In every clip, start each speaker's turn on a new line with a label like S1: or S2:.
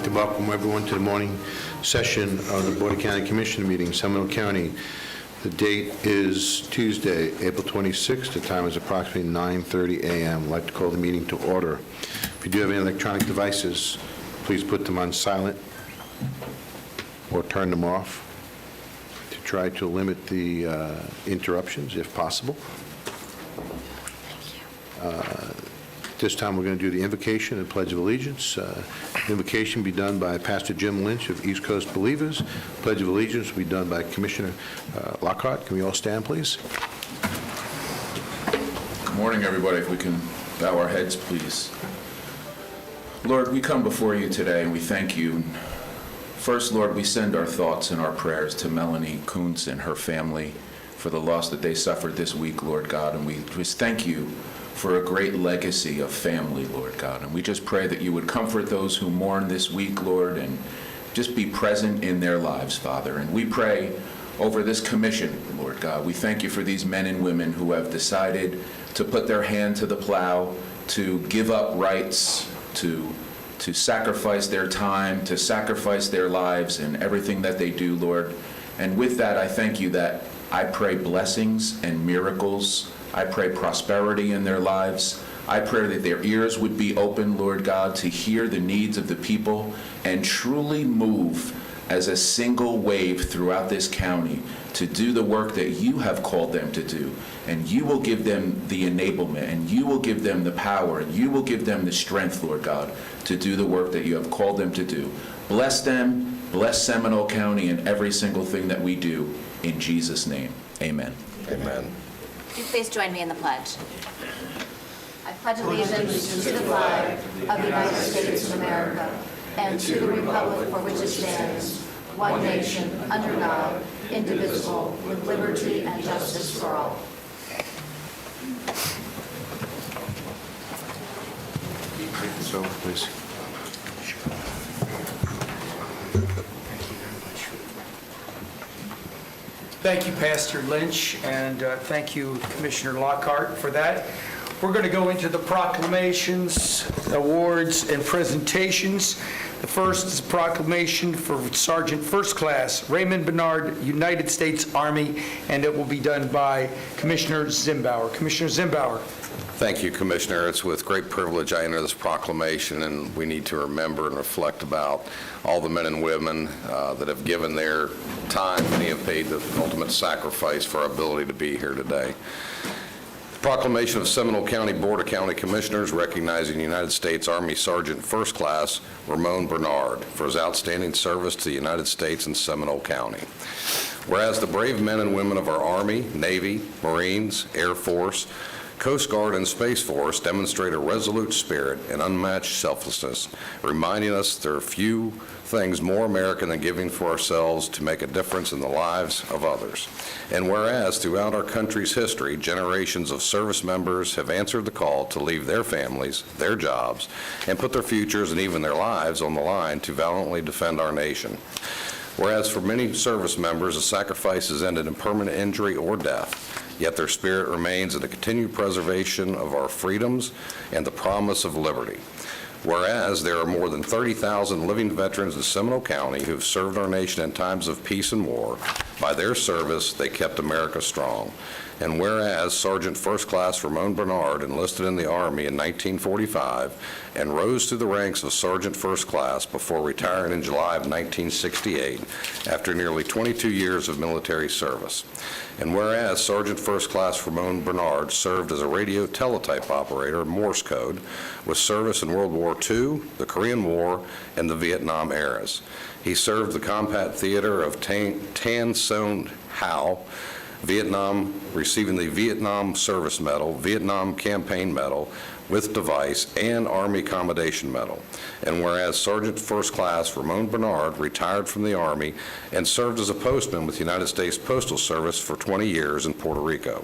S1: To welcome everyone to the morning session of the Board of County Commissioner meeting, Seminole County. The date is Tuesday, April 26th. The time is approximately 9:30 a.m. I'd like to call the meeting to order. If you do have any electronic devices, please put them on silent or turn them off to try to limit the interruptions if possible. This time, we're going to do the invocation and Pledge of Allegiance. Invocation be done by Pastor Jim Lynch of East Coast Believers. Pledge of Allegiance will be done by Commissioner Lockhart. Can we all stand, please?
S2: Good morning, everybody. If we can bow our heads, please. Lord, we come before you today, and we thank you. First, Lord, we send our thoughts and our prayers to Melanie Kuntz and her family for the loss that they suffered this week, Lord God, and we just thank you for a great legacy of family, Lord God. And we just pray that you would comfort those who mourn this week, Lord, and just be present in their lives, Father. And we pray over this commission, Lord God. We thank you for these men and women who have decided to put their hand to the plow, to give up rights, to sacrifice their time, to sacrifice their lives and everything that they do, Lord. And with that, I thank you that I pray blessings and miracles. I pray prosperity in their lives. I pray that their ears would be open, Lord God, to hear the needs of the people and truly move as a single wave throughout this county to do the work that you have called them to do. And you will give them the enablement, and you will give them the power, and you will give them the strength, Lord God, to do the work that you have called them to do. Bless them, bless Seminole County and every single thing that we do. In Jesus' name, amen.
S3: Amen.
S4: Would you please join me in the pledge? I pledge allegiance to the flag of the United States of America and to the republic for which it stands, one nation, under God, indivisible, with liberty and justice for all.
S1: So, please.
S3: Thank you, Pastor Lynch, and thank you, Commissioner Lockhart, for that. We're going to go into the proclamations, awards, and presentations. The first is a proclamation for Sergeant First Class Raymond Bernard, United States Army, and it will be done by Commissioner Zimbauer. Commissioner Zimbauer.
S5: Thank you, Commissioner. It's with great privilege I enter this proclamation, and we need to remember and reflect about all the men and women that have given their time. Many have paid the ultimate sacrifice for our ability to be here today. Proclamation of Seminole County Board of County Commissioners recognizing United States Army Sergeant First Class Ramon Bernard for his outstanding service to the United States and Seminole County. Whereas the brave men and women of our Army, Navy, Marines, Air Force, Coast Guard, and Space Force demonstrate a resolute spirit and unmatched selflessness, reminding us there are few things more American than giving for ourselves to make a difference in the lives of others. And whereas throughout our country's history, generations of service members have answered the call to leave their families, their jobs, and put their futures and even their lives on the line to valiantly defend our nation. Whereas for many service members, the sacrifice has ended in permanent injury or death, yet their spirit remains in the continued preservation of our freedoms and the promise of liberty. Whereas there are more than 30,000 living veterans in Seminole County who have served our nation in times of peace and war. By their service, they kept America strong. And whereas Sergeant First Class Ramon Bernard enlisted in the Army in 1945 and rose through the ranks of Sergeant First Class before retiring in July of 1968 after nearly 22 years of military service. And whereas Sergeant First Class Ramon Bernard served as a radio teletype operator, Morse code, with service in World War II, the Korean War, and the Vietnam eras. He served the combat theater of Tan Son Hao, Vietnam, receiving the Vietnam Service Medal, Vietnam Campaign Medal with device, and Army Commendation Medal. And whereas Sergeant First Class Ramon Bernard retired from the Army and served as a postman with the United States Postal Service for 20 years in Puerto Rico.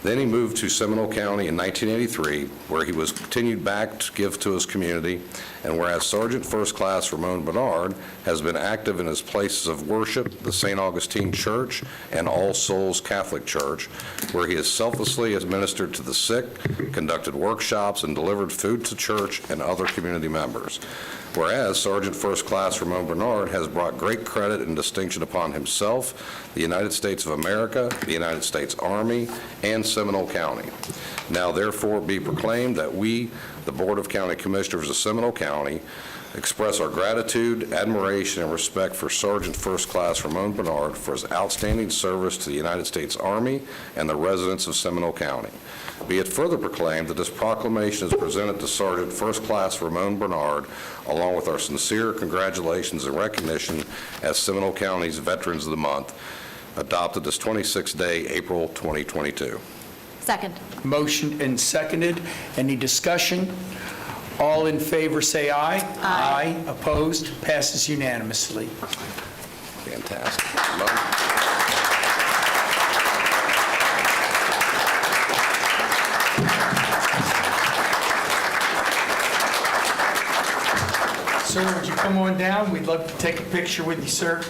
S5: Then he moved to Seminole County in 1983, where he was continued back to give to his community, and whereas Sergeant First Class Ramon Bernard has been active in his places of worship, the St. Augustine Church and All Souls Catholic Church, where he has selflessly administered to the sick, conducted workshops, and delivered food to church and other community members. Whereas Sergeant First Class Ramon Bernard has brought great credit and distinction upon himself, the United States of America, the United States Army, and Seminole County. Now therefore be proclaimed that we, the Board of County Commissioners of Seminole County, express our gratitude, admiration, and respect for Sergeant First Class Ramon Bernard for his outstanding service to the United States Army and the residents of Seminole County. Be it further proclaimed that this proclamation is presented to Sergeant First Class Ramon Bernard, along with our sincere congratulations and recognition as Seminole County's Veterans of the Month, adopted this 26th day, April 2022.
S4: Second.
S3: Motion and seconded. Any discussion? All in favor, say aye. Aye. Opposed? Passes unanimously.
S5: Fantastic. Ramon?
S3: Sir, would you come on down? We'd love to take a picture with you, sir.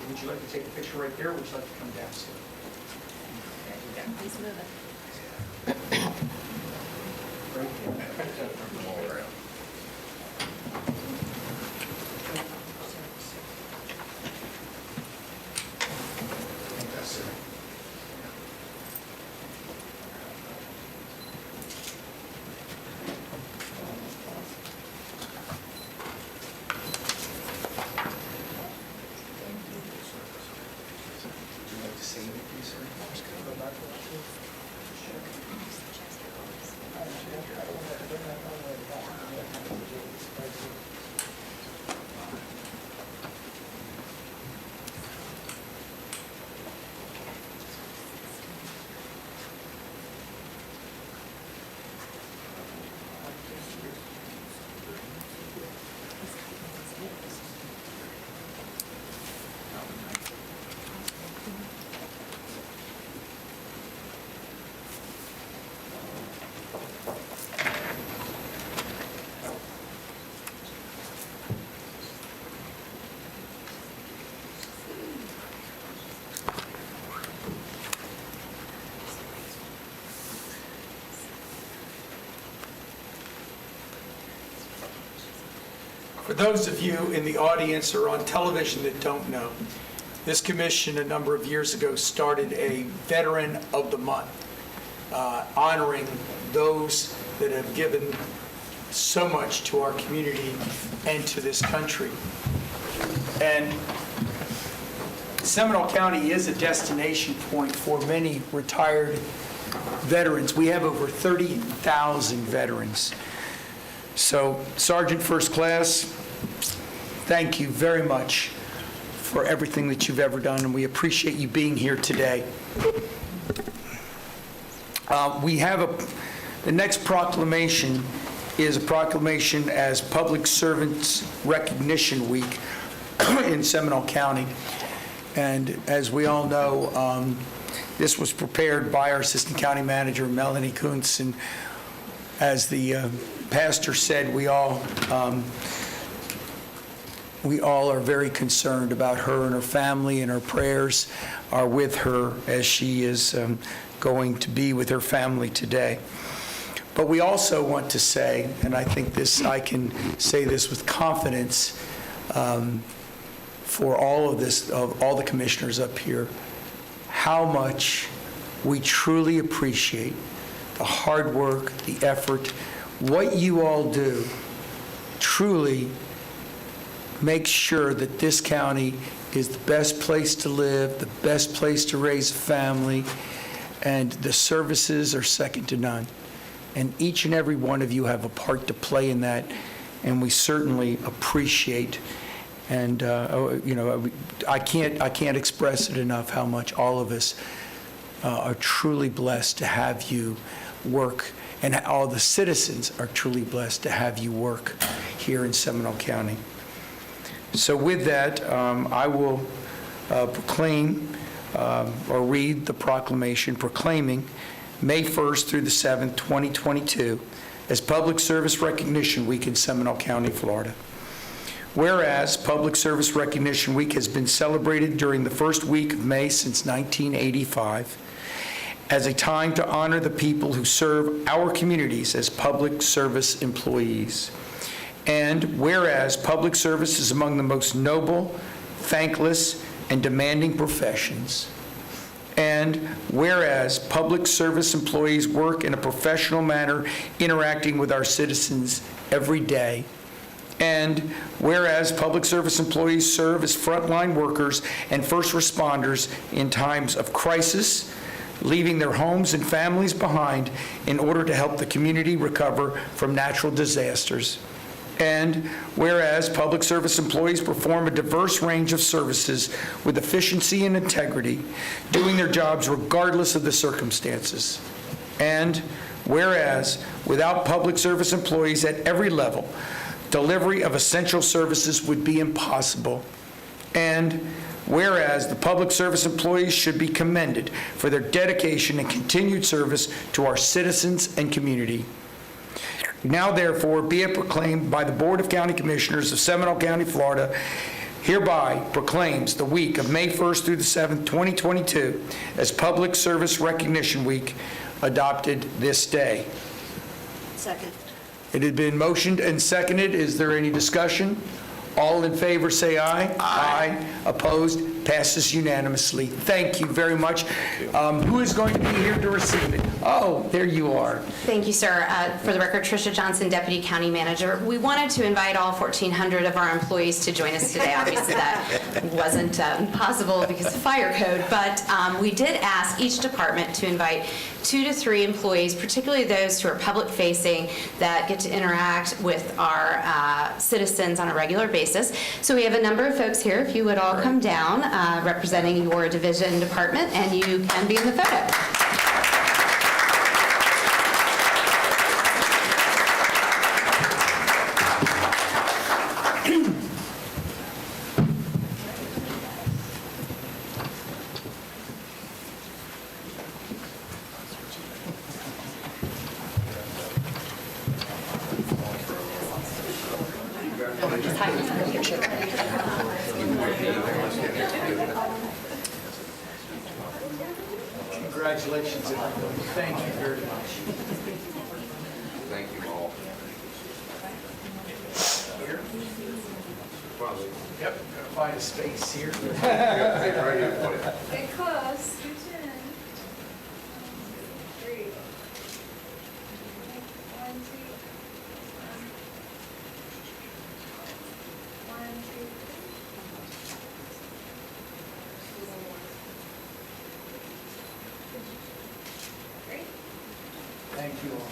S3: Would you like to take a picture right there, or would you like to come down, sir?
S4: Please move it. For those of you in the audience or on television that don't know, this commission a number of years ago started a Veteran of the Month, honoring those that have given so much to our community and to this country. And Seminole County is a destination point for many retired veterans. We have over 30,000 veterans. So, Sergeant First Class, thank you very much for everything that you've ever done, and we appreciate you being here today. The next proclamation is a proclamation as Public Servants Recognition Week in Seminole County. And as we all know, this was prepared by our Assistant County Manager, Melanie Kuntz, and as the pastor said, we all are very concerned about her and her family, and our prayers are with her as she is going to be with her family today. But we also want to say, and I think I can say this with confidence for all the commissioners up here, how much we truly appreciate the hard work, the effort, what you all do truly makes sure that this county is the best place to live, the best place to raise a family, and the services are second to none. And each and every one of you have a part to play in that, and we certainly appreciate. And I can't express it enough how much all of us are truly blessed to have you work, and all the citizens are truly blessed to have you work here in Seminole County. So with that, I will proclaim
S3: or read the proclamation proclaiming May 1st through the 7th, 2022, as Public Service Recognition Week in Seminole County, Florida. Whereas Public Service Recognition Week has been celebrated during the first week of May since 1985 as a time to honor the people who serve our communities as public service employees. And whereas public service is among the most noble, thankless, and demanding professions. And whereas public service employees work in a professional manner interacting with our citizens every day. And whereas public service employees serve as frontline workers and first responders in times of crisis, leaving their homes and families behind in order to help the community recover from natural disasters. And whereas public service employees perform a diverse range of services with efficiency and integrity, doing their jobs regardless of the circumstances. And whereas without public service employees at every level, delivery of essential services would be impossible. And whereas the public service employees should be commended for their dedication and continued service to our citizens and community. Now therefore be it proclaimed by the Board of County Commissioners of Seminole County, Florida, hereby proclaims the week of May 1st through the 7th, 2022 as Public Service Recognition Week, adopted this day.
S4: Second.
S3: It had been motioned and seconded. Is there any discussion? All in favor say aye. Aye. Opposed? Passes unanimously. Thank you very much. Who is going to be here to receive it? Oh, there you are.
S6: Thank you, sir. For the record, Tricia Johnson, Deputy County Manager. We wanted to invite all 1,400 of our employees to join us today. Obviously, that wasn't possible because of fire code, but we did ask each department to invite 2 to 3 employees, particularly those who are public-facing, that get to interact with our citizens on a regular basis. So we have a number of folks here. If you would all come down, representing your division department, and you can be in the photo.
S3: Congratulations, everybody. Thank you very much.
S5: Thank you all.
S3: Here? Yep, gotta find a space here.
S7: Get close. Reach in. 3. 1, 2. 1, 2. Great.
S3: Thank you all.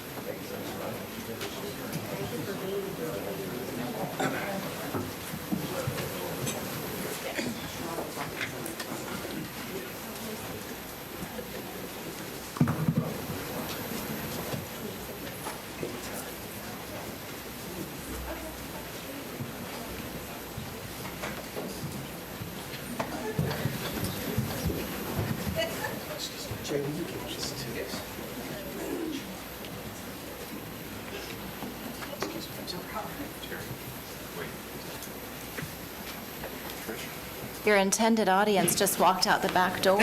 S3: Jay, will you give this to us?
S8: Your intended audience just walked out the back door.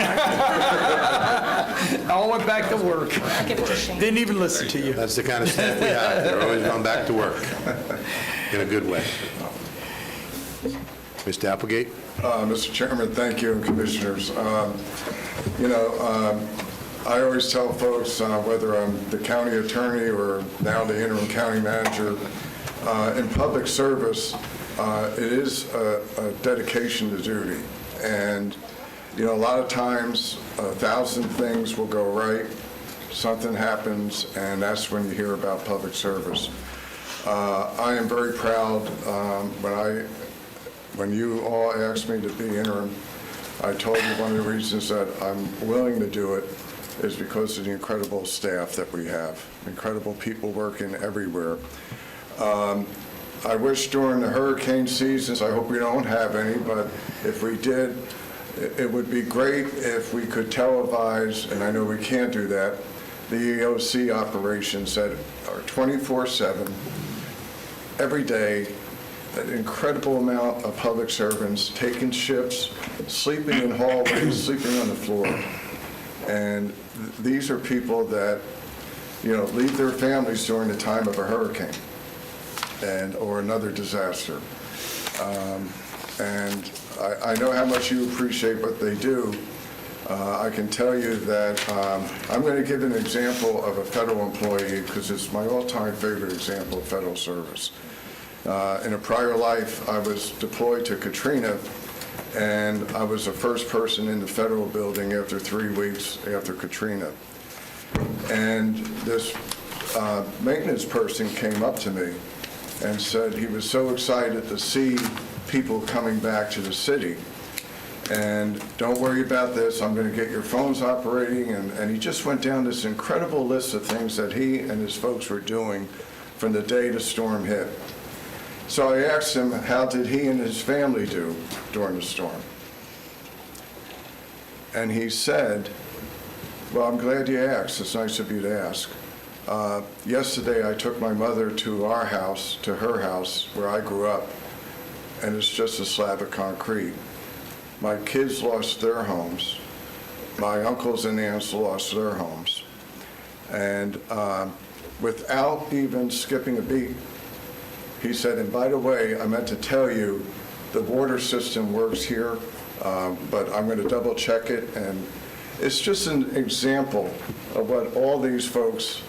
S3: All went back to work. Didn't even listen to you.
S1: That's the kind of staff we have. They're always going back to work in a good way. Mr. Applegate?
S9: Mr. Chairman, thank you, and Commissioners. I always tell folks, whether I'm the county attorney or now the interim county manager, in public service, it is a dedication to duty. And, a lot of times, 1,000 things will go right, something happens, and that's when you hear about public service. I am very proud when you all asked me to be interim. I told you one of the reasons that I'm willing to do it is because of the incredible staff that we have, incredible people working everywhere. I wish during the hurricane seasons, I hope we don't have any, but if we did, it would be great if we could televise, and I know we can't do that, the EOC operations that are 24/7, every day, an incredible amount of public servants taking shifts, sleeping in hallways, sleeping on the floor. And these are people that, leave their families during the time of a hurricane or another disaster. And I know how much you appreciate what they do. I can tell you that I'm going to give an example of a federal employee because it's my all-time favorite example of federal service. In a prior life, I was deployed to Katrina, and I was the first person in the federal building after 3 weeks after Katrina. And this maintenance person came up to me and said he was so excited to see people coming back to the city. And don't worry about this, I'm going to get your phones operating. And he just went down this incredible list of things that he and his folks were doing from the day the storm hit. So I asked him, how did he and his family do during the storm? And he said, well, I'm glad you asked. It's nice of you to ask. Yesterday, I took my mother to her house where I grew up, and it's just a slab of concrete. My kids lost their homes. My uncles and aunts lost their homes. And without even skipping a beat, he said, and by the way, I meant to tell you, the water system works here, but I'm going to double check it. And it's just an example of what all these folks,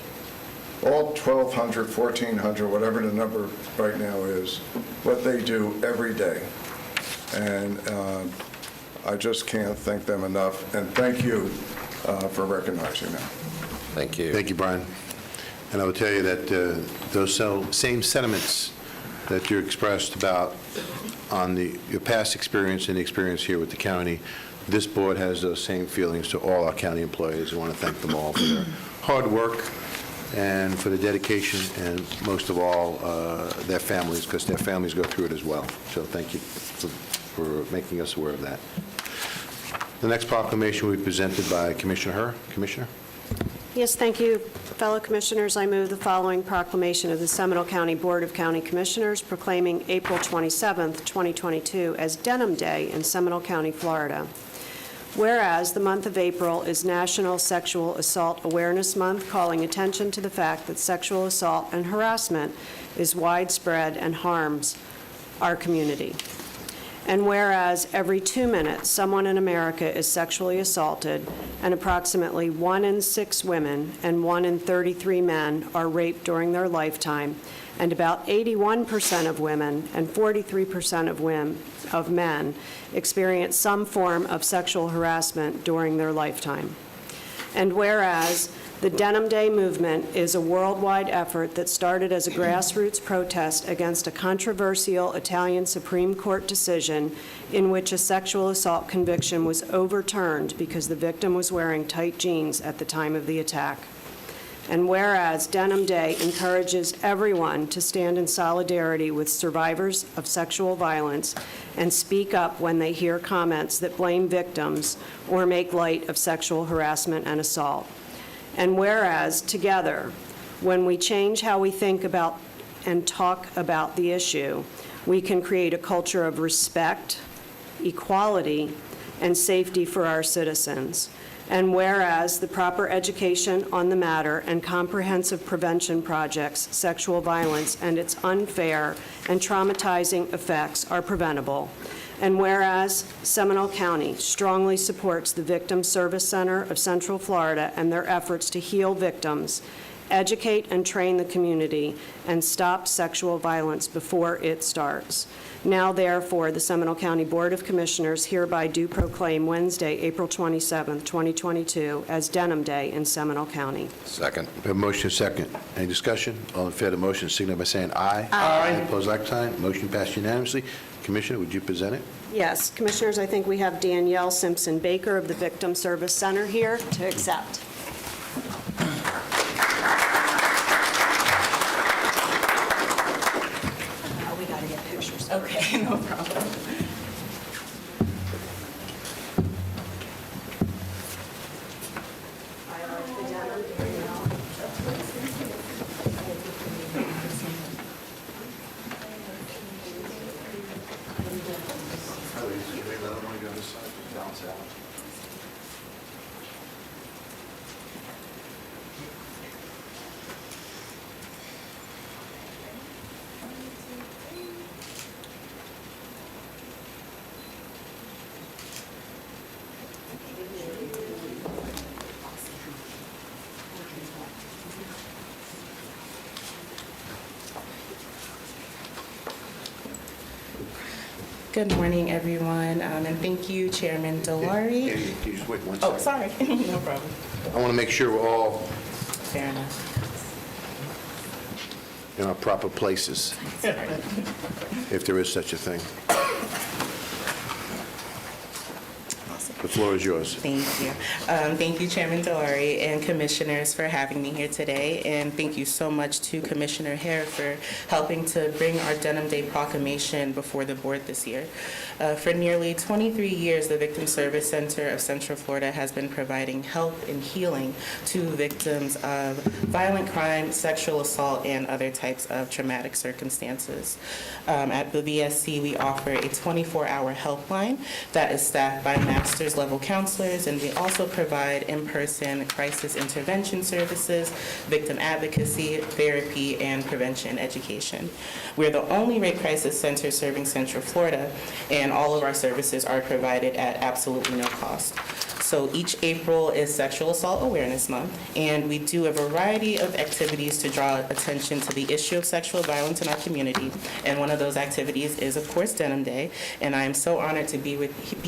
S9: all 1,200, 1,400, whatever the number right now is, what they do every day. And I just can't thank them enough. And thank you for recognizing them.
S5: Thank you.
S1: Thank you, Brian. And I will tell you that those same sentiments that you expressed about on your past experience and the experience here with the county, this board has those same feelings to all our county employees. I want to thank them all for their hard work and for the dedication, and most of all, their families, because their families go through it as well. So thank you for making us aware of that. The next proclamation will be presented by Commissioner Herr. Commissioner?
S10: Yes, thank you, fellow commissioners. I move the following proclamation of the Seminole County Board of County Commissioners proclaiming April 27th, 2022 as Denim Day in Seminole County, Florida. Whereas the month of April is National Sexual Assault Awareness Month, calling attention to the fact that sexual assault and harassment is widespread and harms our community. And whereas every 2 minutes, someone in America is sexually assaulted, and approximately 1 in 6 women and 1 in 33 men are raped during their lifetime, and about 81% of women and 43% of men experience some form of sexual harassment during their lifetime. And whereas the Denim Day movement is a worldwide effort that started as a grassroots protest against a controversial Italian Supreme Court decision in which a sexual assault conviction was overturned because the victim was wearing tight jeans at the time of the attack. And whereas Denim Day encourages everyone to stand in solidarity with survivors of sexual violence and speak up when they hear comments that blame victims or make light of sexual harassment and assault. And whereas, together, when we change how we think about and talk about the issue, we can create a culture of respect, equality, and safety for our citizens. And whereas the proper education on the matter and comprehensive prevention projects, sexual violence, and its unfair and traumatizing effects are preventable. And whereas Seminole County strongly supports the Victim Service Center of Central Florida and their efforts to heal victims, educate and train the community, and stop sexual violence before it starts. Now, therefore, the Seminole County Board of Commissioners hereby do proclaim Wednesday, April 27th, 2022, as Denim Day in Seminole County.
S5: Second.
S1: We have a motion second. Any discussion? All in favor of the motion, signify by saying aye.
S3: Aye.
S1: Opposed, like sign. Motion passed unanimously. Commissioner, would you present it?
S10: Yes, Commissioners, I think we have Danielle Simpson-Baker of the Victim Service Center here to accept.
S11: We got to get pictures. Okay, no problem. Good morning, everyone, and thank you, Chairman Delary.
S1: Can you just wait one
S11: Oh,
S1: second?
S11: sorry, no problem.
S1: I want to make sure we're all
S11: Fair enough.
S1: in our proper places, if there is such a thing. The floor is yours.
S11: Thank you. Thank you, Chairman Delary and Commissioners, for having me here today. And thank you so much to Commissioner Hare for helping to bring our Denim Day proclamation before the board this year. For nearly 23 years, the Victim Service Center of Central Florida has been providing help and healing to victims of violent crime, sexual assault, and other types of traumatic circumstances. At the VSC, we offer a 24-hour helpline that is staffed by master's level counselors, and we also provide in-person crisis intervention services, victim advocacy, therapy, and prevention education. We're the only rape crisis center serving Central Florida, and all of our services are provided at absolutely no cost. So each April is Sexual Assault Awareness Month, and we do a variety of activities to draw attention to the issue of sexual violence in our community. And one of those activities is, of course, Denim Day. And I am so honored to be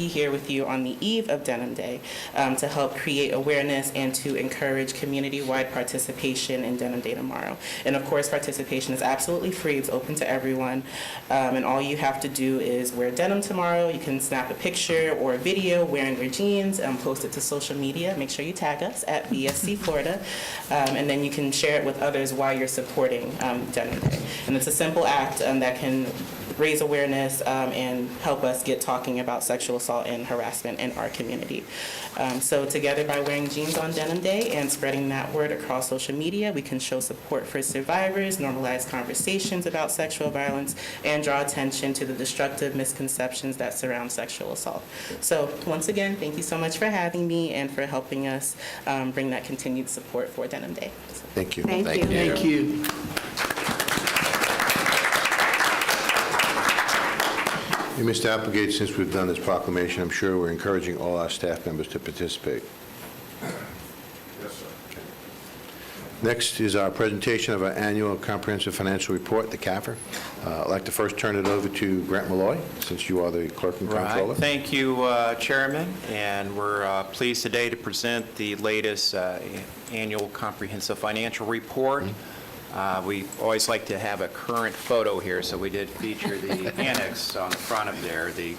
S11: here with you on the eve of Denim Day to help create awareness and to encourage community-wide participation in Denim Day tomorrow. And of course, participation is absolutely free. It's open to everyone. And all you have to do is wear denim tomorrow. You can snap a picture or a video wearing your jeans, post it to social media. Make sure you tag us at BSC Florida, and then you can share it with others while you're supporting Denim Day. And it's a simple act that can raise awareness and help us get talking about sexual assault and harassment in our community. So together, by wearing jeans on Denim Day and spreading that word across social media, we can show support for survivors, normalize conversations about sexual violence, and draw attention to the destructive misconceptions that surround sexual assault. So once again, thank you so much for having me and for helping us bring that continued support for Denim Day.
S1: Thank you.
S10: Thank you.
S3: Thank you.
S1: Mr. Applegate, since we've done this proclamation, I'm sure we're encouraging all our staff members to participate.
S9: Yes, sir.
S1: Next is our presentation of our annual comprehensive financial report, the CAFR. I'd like to first turn it over to Grant Malloy, since you are the clerk and comptroller.
S12: Right. Thank you, Chairman, and we're pleased today to present the latest annual comprehensive financial report. We always like to have a current photo here, so we did feature the annex on the front of there, the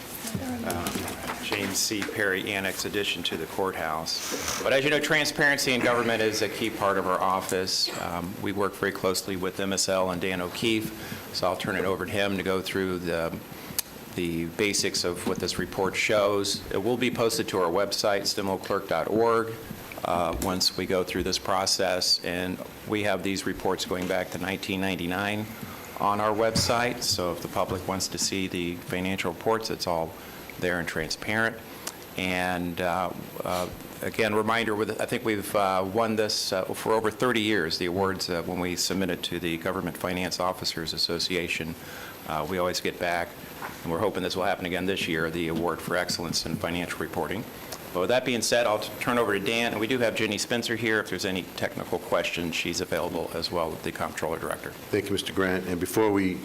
S12: James C. Perry Annex addition to the courthouse. But as you know, transparency in government is a key part of our office. We work very closely with MSL and Dan O'Keefe, so I'll turn it over to him to go through the basics of what this report shows. It will be posted to our website, stimuloclerk.org. Once we go through this process, and we have these reports going back to 1999 on our website, so if the public wants to see the financial reports, it's all there and transparent. And again, reminder, I think we've won this for over 30 years, the awards when we submit it to the Government Finance Officers Association. We always get back, and we're hoping this will happen again this year, the Award for Excellence in Financial Reporting. But with that being said, I'll turn over to Dan, and we do have Jenny Spencer here. If there's any technical questions, she's available as well with the Comptroller Director.
S1: Thank you, Mr. Grant. And before we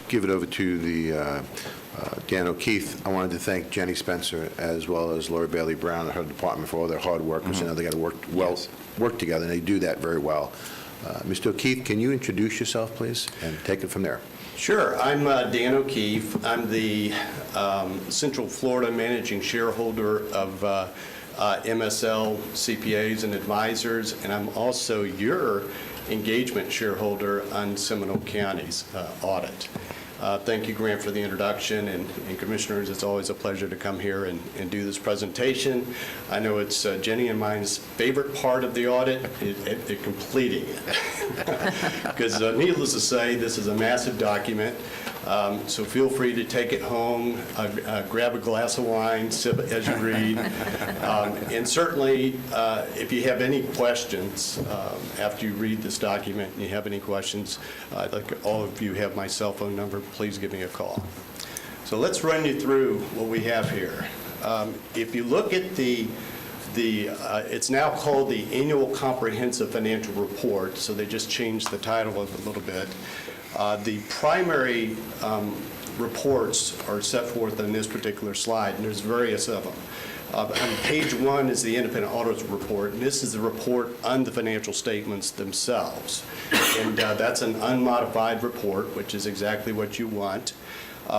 S1: give it over to the Dan O'Keefe, I wanted to thank Jenny Spencer as well as Lori Bailey Brown and her department for all their hard work. I know they got to work together, and they do that very well. Mr. O'Keefe, can you introduce yourself, please, and take it from there?
S13: Sure. I'm Dan O'Keefe. I'm the Central Florida managing shareholder of MSL CPAs and Advisors, and I'm also your engagement shareholder on Seminole County's audit. Thank you, Grant, for the introduction, and Commissioners, it's always a pleasure to come here and do this presentation. I know it's Jenny and mine's favorite part of the audit, completing it. Because needless to say, this is a massive document, so feel free to take it home, grab a glass of wine, sip it as you read, and certainly if you have any questions after you read this document and you have any questions, like all of you have my cell phone number, please give me a call. So let's run you through what we have here. If you look at it's now called the Annual Comprehensive Financial Report, so they just changed the title of it a little bit. The primary reports are set forth on this particular slide, and there's various of them. On page 1 is the independent auditor's report, and this is the report on the financial statements themselves. And that's an unmodified report, which is exactly what you want.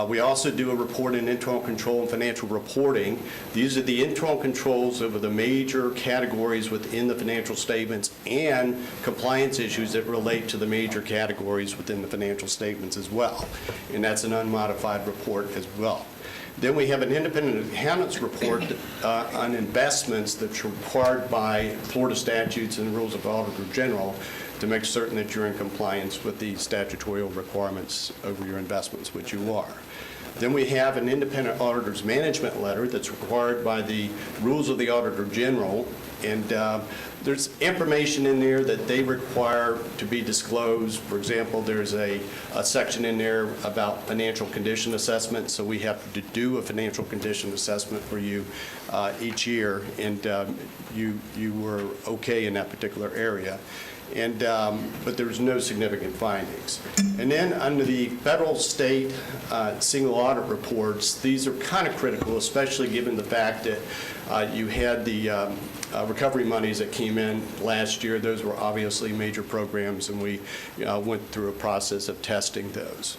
S13: We also do a report in internal control and financial reporting. These are the internal controls over the major categories within the financial statements and compliance issues that relate to the major categories within the financial statements as well. And that's an unmodified report as well. Then we have an independent accountant's report on investments that's required by Florida statutes and rules of the Auditor General to make certain that you're in compliance with the statutory requirements over your investments, which you are. Then we have an independent auditor's management letter that's required by the rules of the Auditor General, and there's information in there that they require to be disclosed. For example, there's a section in there about financial condition assessment, so we have to do a financial condition assessment for you each year, and you were okay in that particular area. And but there's no significant findings. And then under the federal, state single audit reports, these are kind of critical, especially given the fact that you had the recovery monies that came in last year. Those were obviously major programs, and we went through a process of testing those.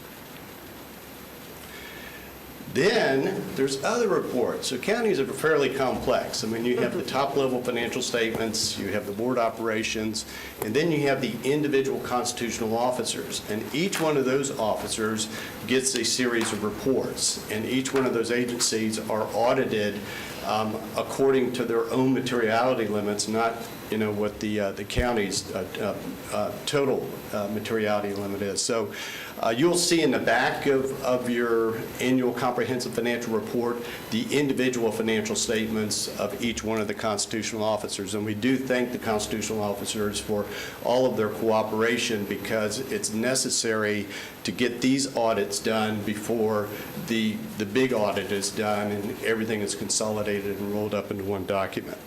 S13: Then there's other reports. So counties are fairly complex. I mean, you have the top-level financial statements, you have the board operations, and then you have the individual constitutional officers. And each one of those officers gets a series of reports, and each one of those agencies are audited according to their own materiality limits, not what the county's total materiality limit is. So you'll see in the back of your annual comprehensive financial report the individual financial statements of each one of the constitutional officers. And we do thank the constitutional officers for all of their cooperation, because it's necessary to get these audits done before the big audit is done and everything is consolidated and rolled up into one document.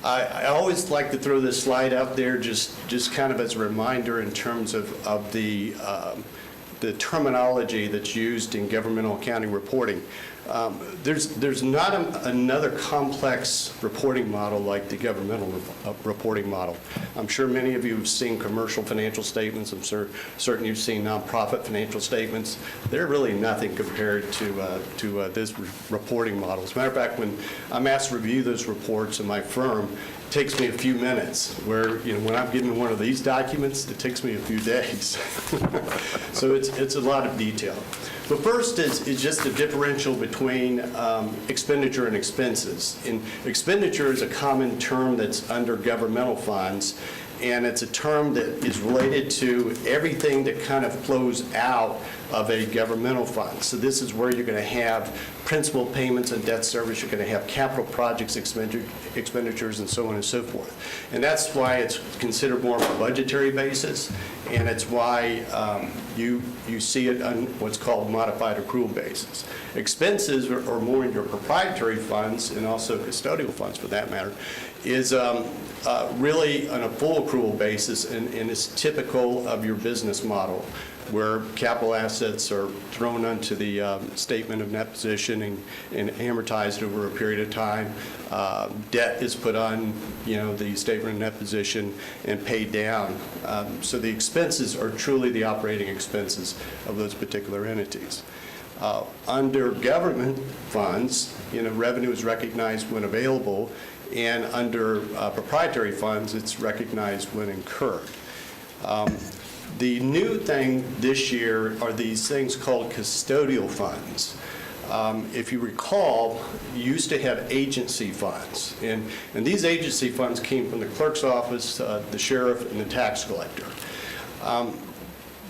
S13: I always like to throw this slide out there just kind of as a reminder in terms of the terminology that's used in governmental accounting reporting. There's not another complex reporting model like the governmental reporting model. I'm sure many of you have seen commercial financial statements. I'm certain you've seen nonprofit financial statements. They're really nothing compared to this reporting model. As a matter of fact, when I'm asked to review those reports in my firm, it takes me a few minutes, where when I'm given one of these documents, it takes me a few days. So it's a lot of detail. But first is just a differential between expenditure and expenses. And expenditure is a common term that's under governmental funds, and it's a term that is related to everything that kind of flows out of a governmental fund. So this is where you're going to have principal payments and debt service, you're going to have capital projects expenditures, and so on and so forth. And that's why it's considered more of a budgetary basis, and it's why you see it on what's called modified accrual basis. Expenses are more in your proprietary funds, and also custodial funds for that matter, is really on a full accrual basis, and is typical of your business model, where capital assets are thrown onto the statement of net position and amortized over a period of time. Debt is put on, the statement of net position and paid down. So the expenses are truly the operating expenses of those particular entities. Under government funds, revenue is recognized when available, and under proprietary funds, it's recognized when incurred. The new thing this year are these things called custodial funds. If you recall, you used to have agency funds, and these agency funds came from the clerk's office, the sheriff, and the tax collector.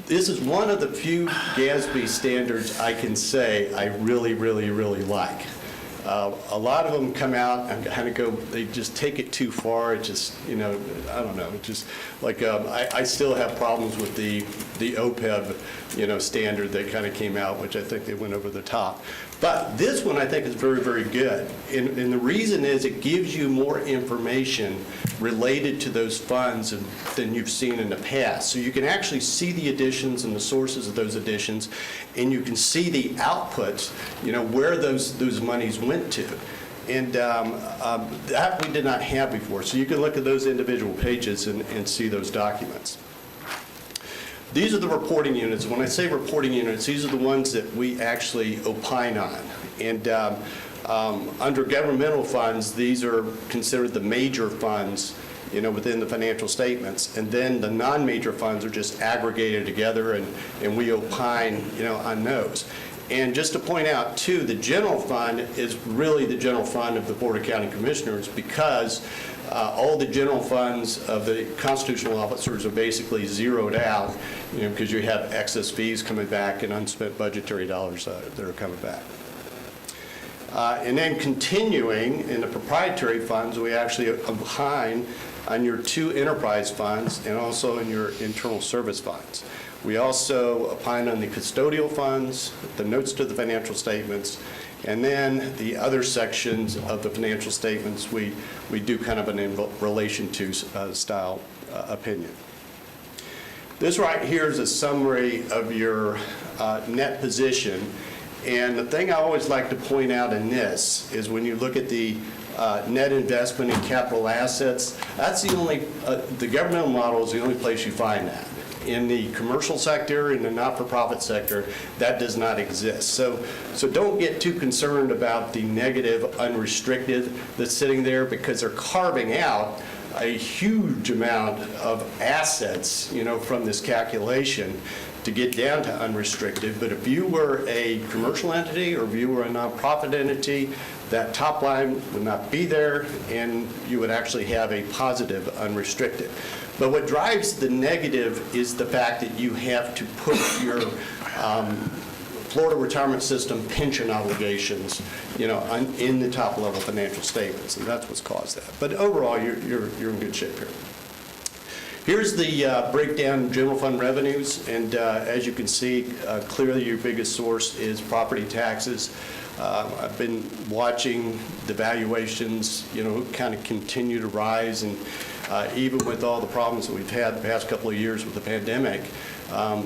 S13: This is one of the few GASB standards I can say I really, really, really like. A lot of them come out and kind of go, they just take it too far. It just, I don't know. It just like I still have problems with the OPEB, standard that kind of came out, which I think they went over the top. But this one I think is very, very good. And the reason is it gives you more information related to those funds than you've seen in the past. So you can actually see the additions and the sources of those additions, and you can see the outputs, where those monies went to. And that we did not have before. So you can look at those individual pages and see those documents. These are the reporting units. When I say reporting units, these are the ones that we actually opine on. And under governmental funds, these are considered the major funds, within the financial statements. And then the non-major funds are just aggregated together, and we opine, on those. And just to point out, too, the general fund is really the general fund of the Board of County Commissioners, because all the general funds of the constitutional officers are basically zeroed out, because you have excess fees coming back and unspent budgetary dollars that are coming back. And then continuing in the proprietary funds, we actually opine on your 2 enterprise funds and also in your internal service funds. We also opine on the custodial funds, the notes to the financial statements, and then the other sections of the financial statements, we do kind of an in relation to style opinion. This right here is a summary of your net position. And the thing I always like to point out in this is when you look at the net investment in capital assets, that's the only, the governmental model is the only place you find that. In the commercial sector, in the not-for-profit sector, that does not exist. So don't get too concerned about the negative unrestricted that's sitting there, because they're carving out a huge amount of assets, from this calculation to get down to unrestricted. But if you were a commercial entity or if you were a nonprofit entity, that top line would not be there, and you would actually have a positive unrestricted. But what drives the negative is the fact that you have to put your Florida retirement system pension obligations, in the top level financial statements, and that's what's caused that. But overall, you're in good shape here. Here's the breakdown of general fund revenues, and as you can see, clearly your biggest source is property taxes. I've been watching the valuations, kind of continue to rise, and even with all the problems that we've had the past couple of years with the pandemic,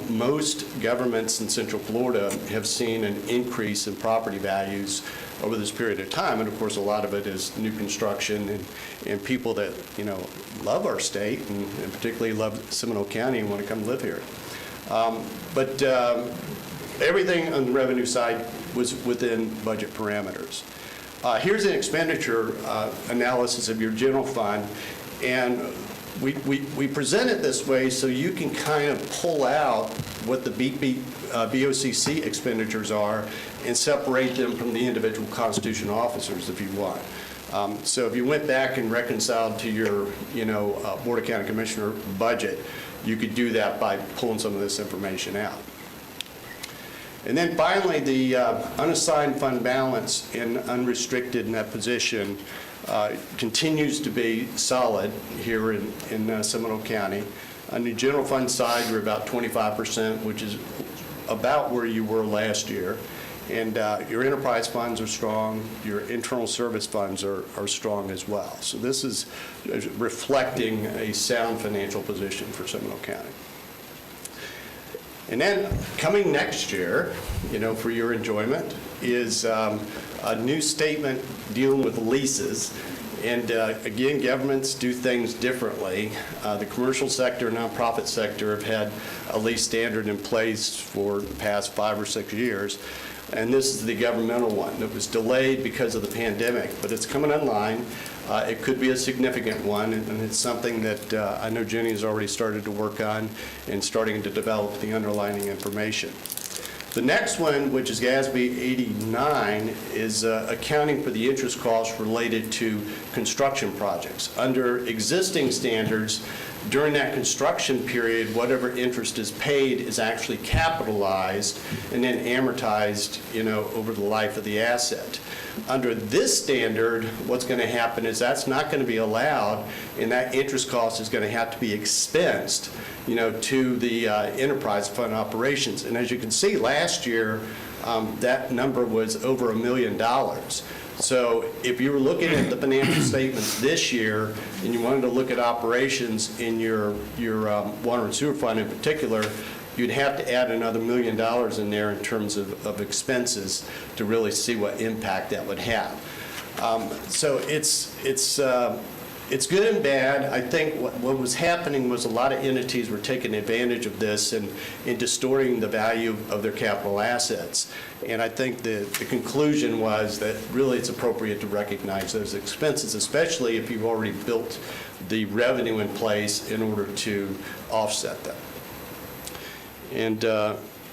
S13: most governments in Central Florida have seen an increase in property values over this period of time. And of course, a lot of it is new construction and people that, love our state and particularly love Seminole County and want to come live here. But everything on the revenue side was within budget parameters. Here's an expenditure analysis of your general fund. And we present it this way so you can kind of pull out what the BOCC expenditures are and separate them from the individual constitutional officers if you want. So if you went back and reconciled to your, Board of County Commissioner budget, you could do that by pulling some of this information out. And then finally, the unassigned fund balance in unrestricted net position continues to be solid here in Seminole County. On the general fund side, you're about 25%, which is about where you were last year. And your enterprise funds are strong. Your internal service funds are strong as well. So this is reflecting a sound financial position for Seminole County. And then coming next year, for your enjoyment, is a new statement dealing with leases. And again, governments do things differently. The commercial sector, nonprofit sector have had a lease standard in place for the past 5 or 6 years. And this is the governmental one that was delayed because of the pandemic, but it's coming online. It could be a significant one, and it's something that I know Jenny has already started to work on and starting to develop the underlying information. The next one, which is GASB 89, is accounting for the interest costs related to construction projects. Under existing standards, during that construction period, whatever interest is paid is actually capitalized and then amortized, over the life of the asset. Under this standard, what's going to happen is that's not going to be allowed, and that interest cost is going to have to be expensed, to the enterprise fund operations. And as you can see, last year, that number was over $1 million. So if you were looking at the financial statements this year and you wanted to look at operations in your water and sewer fund in particular, you'd have to add another $1 million in there in terms of expenses to really see what impact that would have. So it's good and bad. I think what was happening was a lot of entities were taking advantage of this and distorting the value of their capital assets. And I think the conclusion was that really it's appropriate to recognize those expenses, especially if you've already built the revenue in place in order to offset them. And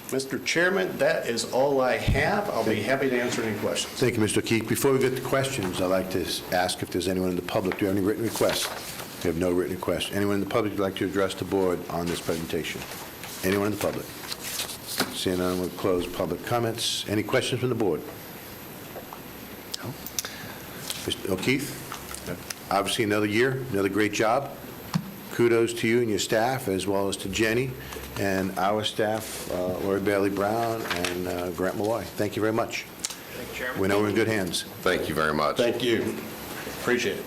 S13: Mr. Chairman, that is all I have. I'll be happy to answer any questions.
S1: Thank you, Mr. O'Keefe. Before we get to questions, I'd like to ask if there's anyone in the public. Do you have any written requests? We have no written requests. Anyone in the public who'd like to address the board on this presentation? Anyone in the public? Seeing none, we'll close public comments. Any questions from the board? No. Mr. O'Keefe, obviously another year, another great job. Kudos to you and your staff, as well as to Jenny and our staff, Lori Bailey Brown and Grant Malloy. Thank you very much.
S12: Thank you, Chairman.
S1: We know we're in good hands.
S5: Thank you very much.
S13: Thank you. Appreciate it.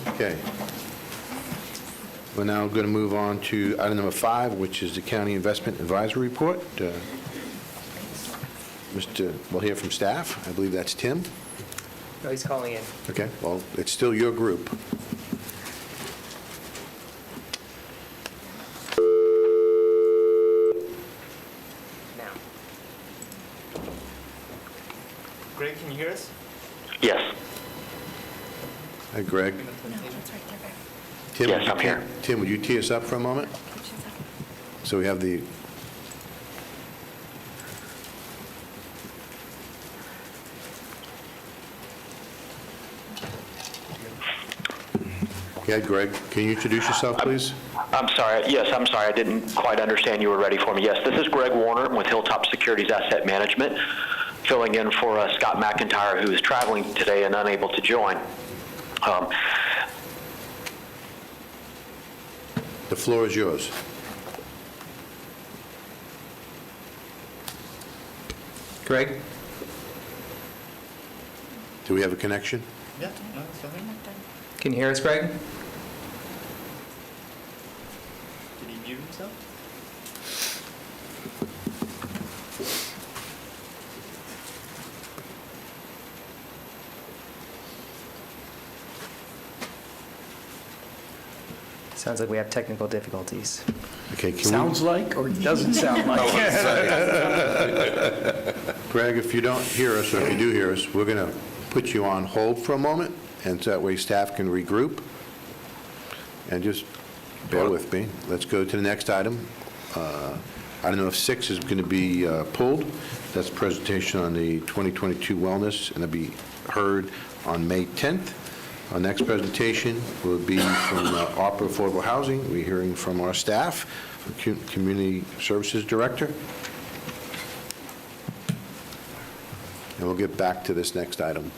S1: Okay. We're now going to move on to item number 5, which is the County Investment Advisory Report. We'll hear from staff. I believe that's Tim.
S14: No, he's calling in.
S1: Okay, well, it's still your group.
S14: Now. Greg, can you hear us?
S15: Yes.
S1: Hi, Greg. Tim,
S15: Yes, I'm here.
S1: Tim, would you tee us up for a moment? So we have the... Yeah, Greg, can you introduce yourself, please?
S15: I'm sorry. Yes, I'm sorry. I didn't quite understand you were ready for me. Yes, this is Greg Warner with Hilltop Securities Asset Management, filling in for Scott McIntyre, who is traveling today and unable to join.
S1: The floor is yours.
S14: Greg?
S1: Do we have a connection?
S14: Yeah. Can you hear us, Greg? Did he mute himself? Sounds like we have technical difficulties.
S1: Okay, can
S3: Sounds like, or doesn't sound like?
S1: Greg, if you don't hear us, or if you do hear us, we're going to put you on hold for a moment, and so that way staff can regroup. And just bear with me. Let's go to the next item. Item number 6 is going to be pulled. That's presentation on the 2022 wellness, and it'll be heard on May 10th. Our next presentation will be from ARPA Affordable Housing. We're hearing from our staff, Community Services Director. And we'll get back to this next item.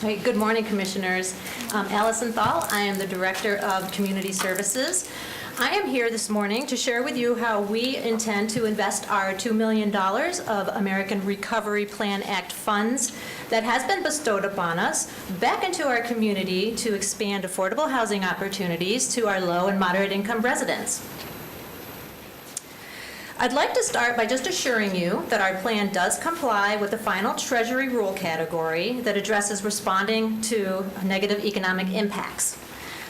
S6: Hey, good morning, Commissioners. Allison Thal, I am the Director of Community Services. I am here this morning to share with you how we intend to invest our $2 million of American Recovery Plan Act funds that has been bestowed upon us back into our community to expand affordable housing opportunities to our low and moderate income residents. I'd like to start by just assuring you that our plan does comply with the final Treasury rule category that addresses responding to negative economic impacts.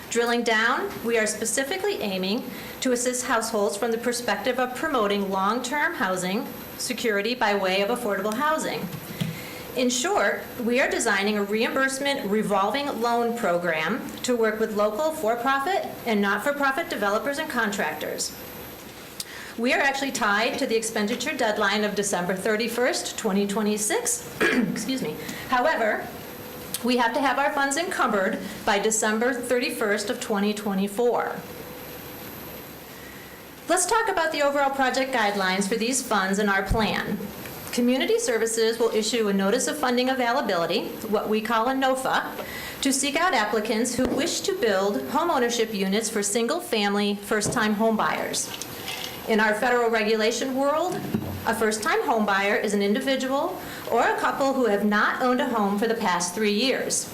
S6: Drilling down, we are specifically aiming to assist households from the perspective of promoting long-term housing security by way of affordable housing. In short, we are designing a reimbursement revolving loan program to work with local for-profit and not-for-profit developers and contractors. We are actually tied to the expenditure deadline of December 31st, 2026. Excuse me. However, we have to have our funds encumbered by December 31st of 2024. Let's talk about the overall project guidelines for these funds in our plan. Community Services will issue a Notice of Funding Availability, what we call a NOFA, to seek out applicants who wish to build homeownership units for single-family, first-time homebuyers. In our federal regulation world, a first-time homebuyer is an individual or a couple who have not owned a home for the past 3 years.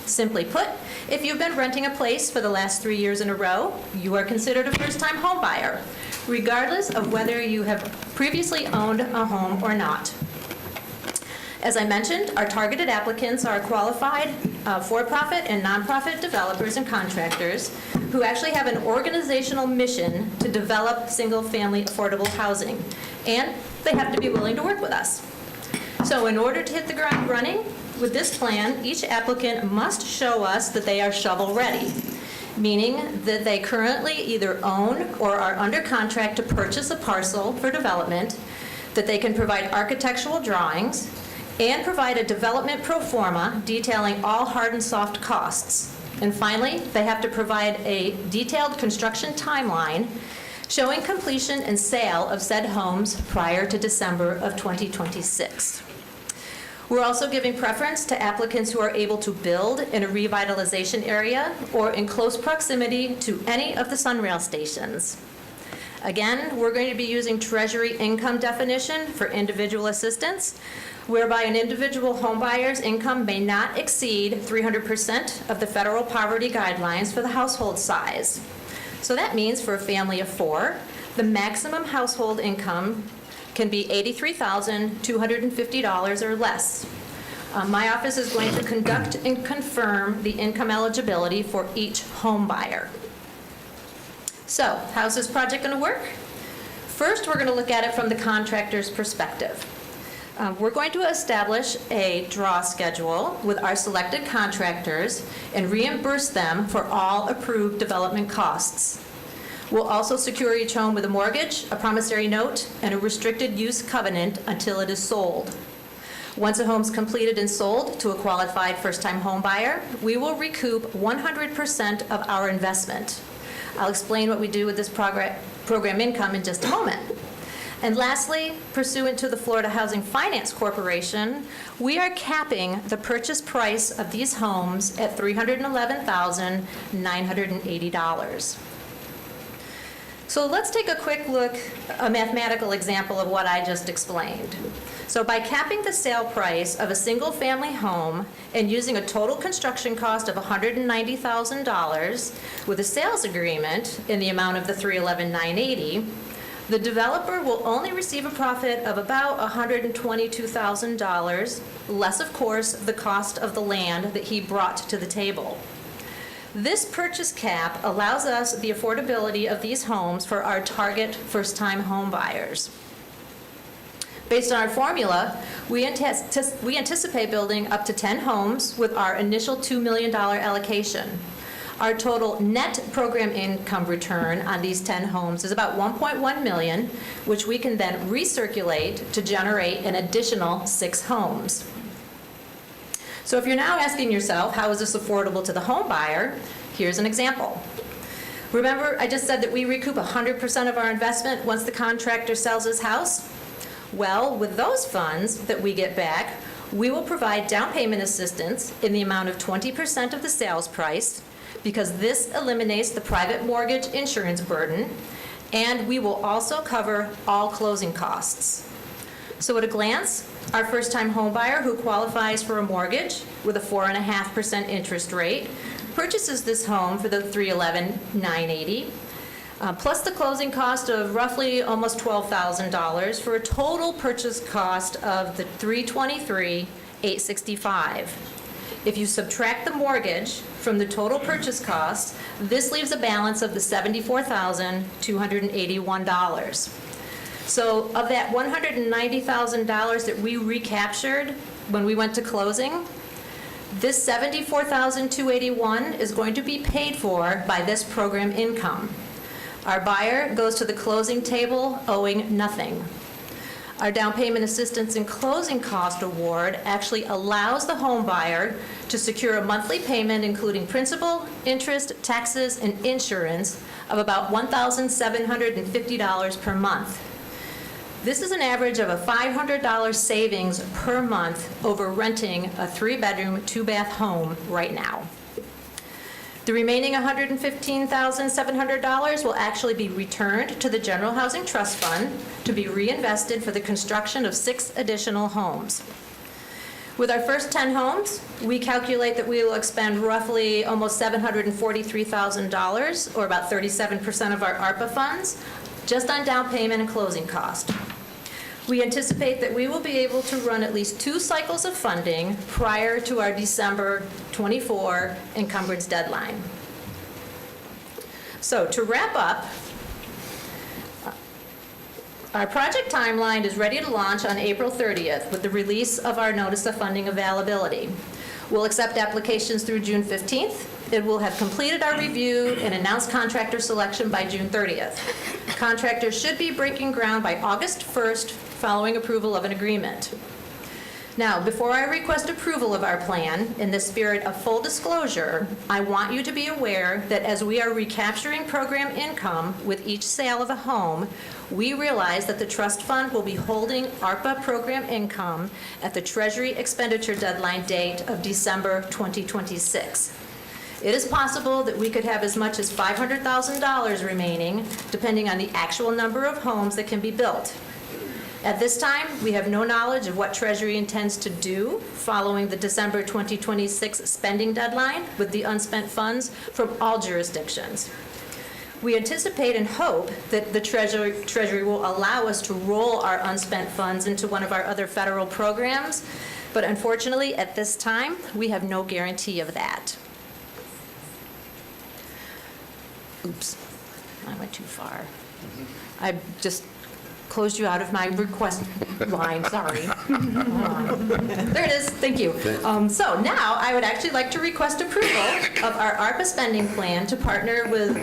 S6: Simply put, if you've been renting a place for the last 3 years in a row, you are considered a first-time homebuyer, regardless of whether you have previously owned a home or not. As I mentioned, our targeted applicants are qualified for-profit and nonprofit developers and contractors who actually have an organizational mission to develop single-family affordable housing, and they have to be willing to work with us. So in order to hit the ground running with this plan, each applicant must show us that they are shovel-ready, meaning that they currently either own or are under contract to purchase a parcel for development, that they can provide architectural drawings, and provide a development pro forma detailing all hard and soft costs. And finally, they have to provide a detailed construction timeline showing completion and sale of said homes prior to December of 2026. We're also giving preference to applicants who are able to build in a revitalization area or in close proximity to any of the Sunrail stations. Again, we're going to be using Treasury income definition for individual assistance, whereby an individual homebuyer's income may not exceed 300% of the federal poverty guidelines for the household size. So that means for a family of 4, the maximum household income can be $83,250 or less. My office is going to conduct and confirm the income eligibility for each home buyer. So, how's this project going to work? First, we're going to look at it from the contractor's perspective. We're going to establish a draw schedule with our selected contractors and reimburse them for all approved development costs. We'll also secure each home with a mortgage, a promissory note, and a restricted use covenant until it is sold. Once a home's completed and sold to a qualified first-time home buyer, we will recoup 100% of our investment. I'll explain what we do with this program income in just a moment. And lastly, pursuant to the Florida Housing Finance Corporation, we are capping the purchase price of these homes at $311,980. So let's take a quick look, a mathematical example of what I just explained. So by capping the sale price of a single-family home and using a total construction cost of $190,000 with a sales agreement in the amount of the $311,980, the developer will only receive a profit of about $122,000, less, of course, the cost of the land that he brought to the table. This purchase cap allows us the affordability of these homes for our target first-time home buyers. Based on our formula, we anticipate building up to 10 homes with our initial $2 million allocation. Our total net program income return on these 10 homes is about $1.1 million, which we can then recirculate to generate an additional 6 homes. So if you're now asking yourself, how is this affordable to the home buyer? Here's an example. Remember, I just said that we recoup 100% of our investment once the contractor sells his house? Well, with those funds that we get back, we will provide down payment assistance in the amount of 20% of the sales price, because this eliminates the private mortgage insurance burden, and we will also cover all closing costs. So at a glance, our first-time homebuyer who qualifies for a mortgage with a 4.5% interest rate purchases this home for the $311,980, plus the closing cost of roughly almost $12,000 for a total purchase cost of the $323,865. If you subtract the mortgage from the total purchase cost, this leaves a balance of the $74,281. So of that $190,000 that we recaptured, when we went to closing, this $74,281 is going to be paid for by this program income. Our buyer goes to the closing table owing nothing. Our down payment assistance and closing cost award actually allows the home buyer to secure a monthly payment including principal, interest, taxes, and insurance of about $1,750 per month. This is an average of a $500 savings per month over renting a 3-bedroom, 2-bath home right now. The remaining $115,700 will actually be returned to the General Housing Trust Fund to be reinvested for the construction of 6 additional homes. With our first 10 homes, we calculate that we will expend roughly almost $743,000, or about 37% of our ARPA funds, just on down payment and closing cost. We anticipate that we will be able to run at least 2 cycles of funding prior to our December 24 encumbrance deadline. So to wrap up, our project timeline is ready to launch on April 30th with the release of our notice of funding availability. We'll accept applications through June 15th. It will have completed our review and announced contractor selection by June 30th. Contractors should be breaking ground by August 1st following approval of an agreement. Now, before I request approval of our plan, in the spirit of full disclosure, I want you to be aware that as we are recapturing program income with each sale of a home, we realize that the trust fund will be holding ARPA program income at the Treasury expenditure deadline date of December 2026. It is possible that we could have as much as $500,000 remaining, depending on the actual number of homes that can be built. At this time, we have no knowledge of what Treasury intends to do following the December 2026 spending deadline with the unspent funds from all jurisdictions. We anticipate and hope that the Treasury will allow us to roll our unspent funds into one of our other federal programs, but unfortunately, at this time, we have no guarantee of that. Oops, I went too far. I just closed you out of my request line, sorry. There it is, thank you. So now I would actually like to request approval of our ARPA spending plan to partner with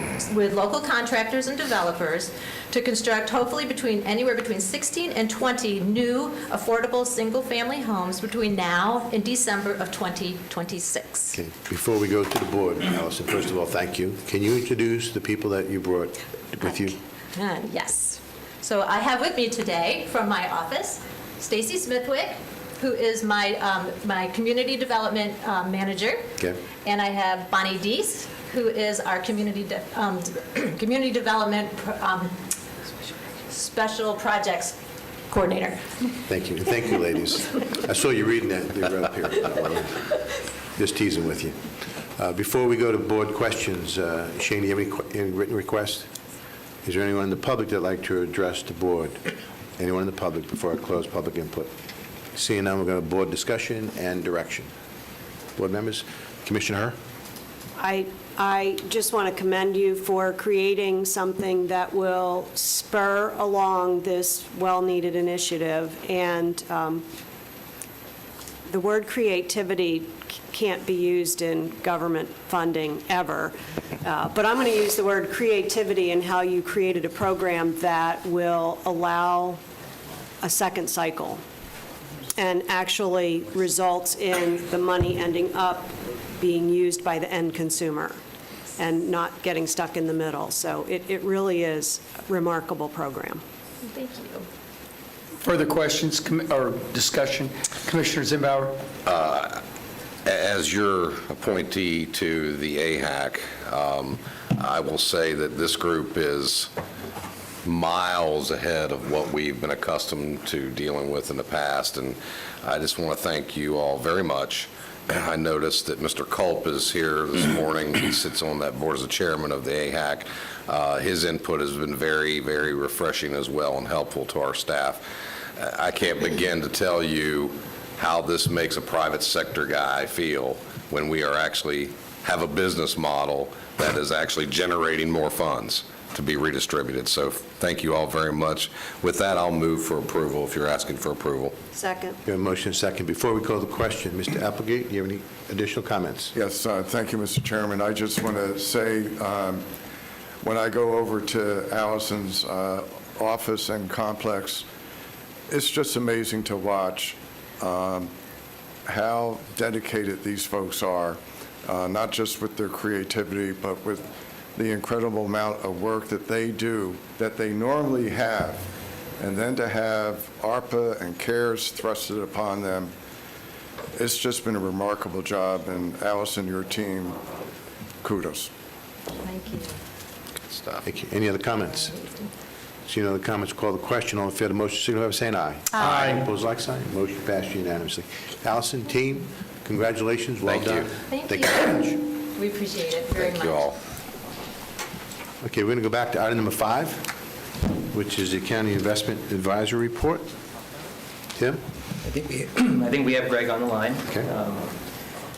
S6: local contractors and developers to construct hopefully anywhere between 16 and 20 new affordable single-family homes between now and December of 2026.
S1: Okay, before we go to the board, Allison, first of all, thank you. Can you introduce the people that you brought with you?
S6: Yes. So I have with me today from my office, Stacy Smithwick, who is my community development manager.
S1: Okay.
S6: And I have Bonnie Deese, who is our community development special projects coordinator.
S1: Thank you. And thank you, ladies. I saw you reading that. They were up here. Just teasing with you. Before we go to board questions, Shane, do you have any written requests? Is there anyone in the public that'd like to address the board? Anyone in the public before I close public input? Seeing none, we're going to board discussion and direction. Board members, Commissioner Herr?
S10: I just want to commend you for creating something that will spur along this well-needed initiative. And the word creativity can't be used in government funding ever. But I'm going to use the word creativity in how you created a program that will allow a second cycle and actually results in the money ending up being used by the end consumer and not getting stuck in the middle. So it really is a remarkable program.
S6: Thank you.
S3: Further questions or discussion? Commissioner Zimbauer?
S5: As your appointee to the AHAC, I will say that this group is miles ahead of what we've been accustomed to dealing with in the past, and I just want to thank you all very much. I noticed that Mr. Culp is here this morning. He sits on that board as the chairman of the AHAC. His input has been very, very refreshing as well and helpful to our staff. I can't begin to tell you how this makes a private sector guy feel when we are actually have a business model that is actually generating more funds. to be redistributed. So thank you all very much. With that, I'll move for approval if you're asking for approval.
S10: Second.
S1: We have a motion and a second. Before we call the question, Mr. Applegate, do you have any additional comments?
S9: Yes, thank you, Mr. Chairman. I just want to say, when I go over to Allison's office and complex, it's just amazing to watch how dedicated these folks are, not just with their creativity, but with the incredible amount of work that they do that they normally have, and then to have ARPA and CARES thrusted upon them. It's just been a remarkable job, and Allison, your team, kudos.
S6: Thank you.
S5: Good stuff.
S1: Thank you. Any other comments? Seeing no other comments, call the question. All in favor of the motion, signify by saying aye.
S6: Aye.
S1: Opposed, like sign. Motion passed unanimously. Allison, team, congratulations. Well
S5: Thank you.
S1: done.
S6: Thank you.
S1: Very much.
S6: We appreciate it very much.
S5: Thank you all.
S1: Okay, we're going to go back to item number 5, which is the County Investment Advisory Report. Tim?
S14: I think we have Greg on the line.
S1: Okay.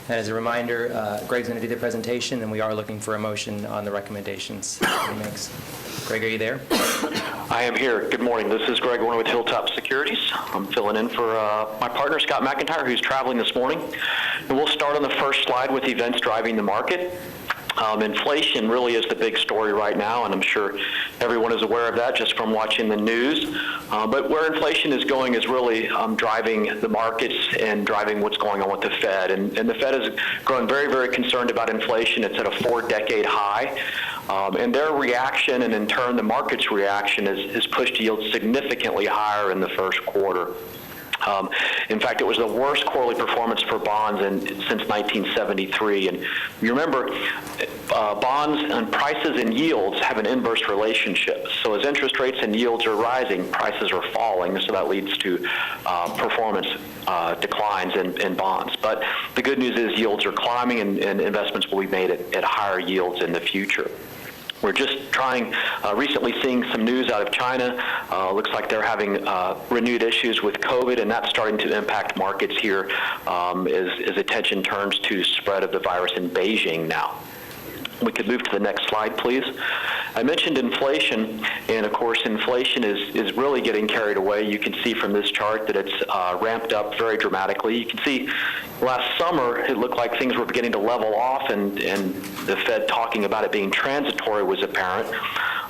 S14: And as a reminder, Greg's going to do the presentation, and we are looking for a motion on the recommendations that he makes. Greg, are you there?
S15: I am here. Good morning. This is Greg Warner with Hilltop Securities. I'm filling in for my partner, Scott McIntyre, who's traveling this morning. And we'll start on the first slide with events driving the market. Inflation really is the big story right now, and I'm sure everyone is aware of that just from watching the news. But where inflation is going is really driving the markets and driving what's going on with the Fed. And the Fed has grown very, very concerned about inflation. It's at a 4-decade high. And their reaction, and in turn the market's reaction, is pushed yields significantly higher in the first quarter. In fact, it was the worst quarterly performance for bonds since 1973. And you remember, bonds and prices and yields have an inverse relationship. So as interest rates and yields are rising, prices are falling. So that leads to performance declines in bonds. But the good news is yields are climbing, and investments will be made at higher yields in the future. We're just recently seeing some news out of China. Looks like they're having renewed issues with COVID, and that's starting to impact markets here as attention turns to spread of the virus in Beijing now. We could move to the next slide, please. I mentioned inflation, and of course inflation is really getting carried away. You can see from this chart that it's ramped up very dramatically. You can see last summer it looked like things were beginning to level off, and the Fed talking about it being transitory was apparent.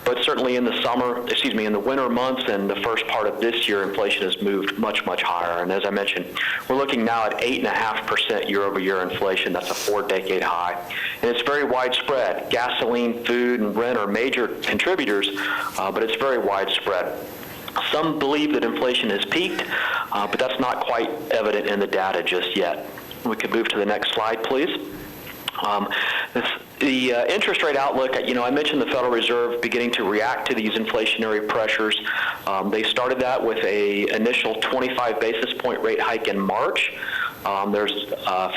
S15: But certainly in the winter months and the first part of this year, inflation has moved much, much higher. And as I mentioned, we're looking now at 8.5% year-over-year inflation. That's a 4-decade high. And it's very widespread. Gasoline, food, and rent are major contributors, but it's very widespread. Some believe that inflation has peaked, but that's not quite evident in the data just yet. We could move to the next slide, please. The interest rate outlook, I mentioned the Federal Reserve beginning to react to these inflationary pressures. They started that with an initial 25 basis point rate hike in March. There's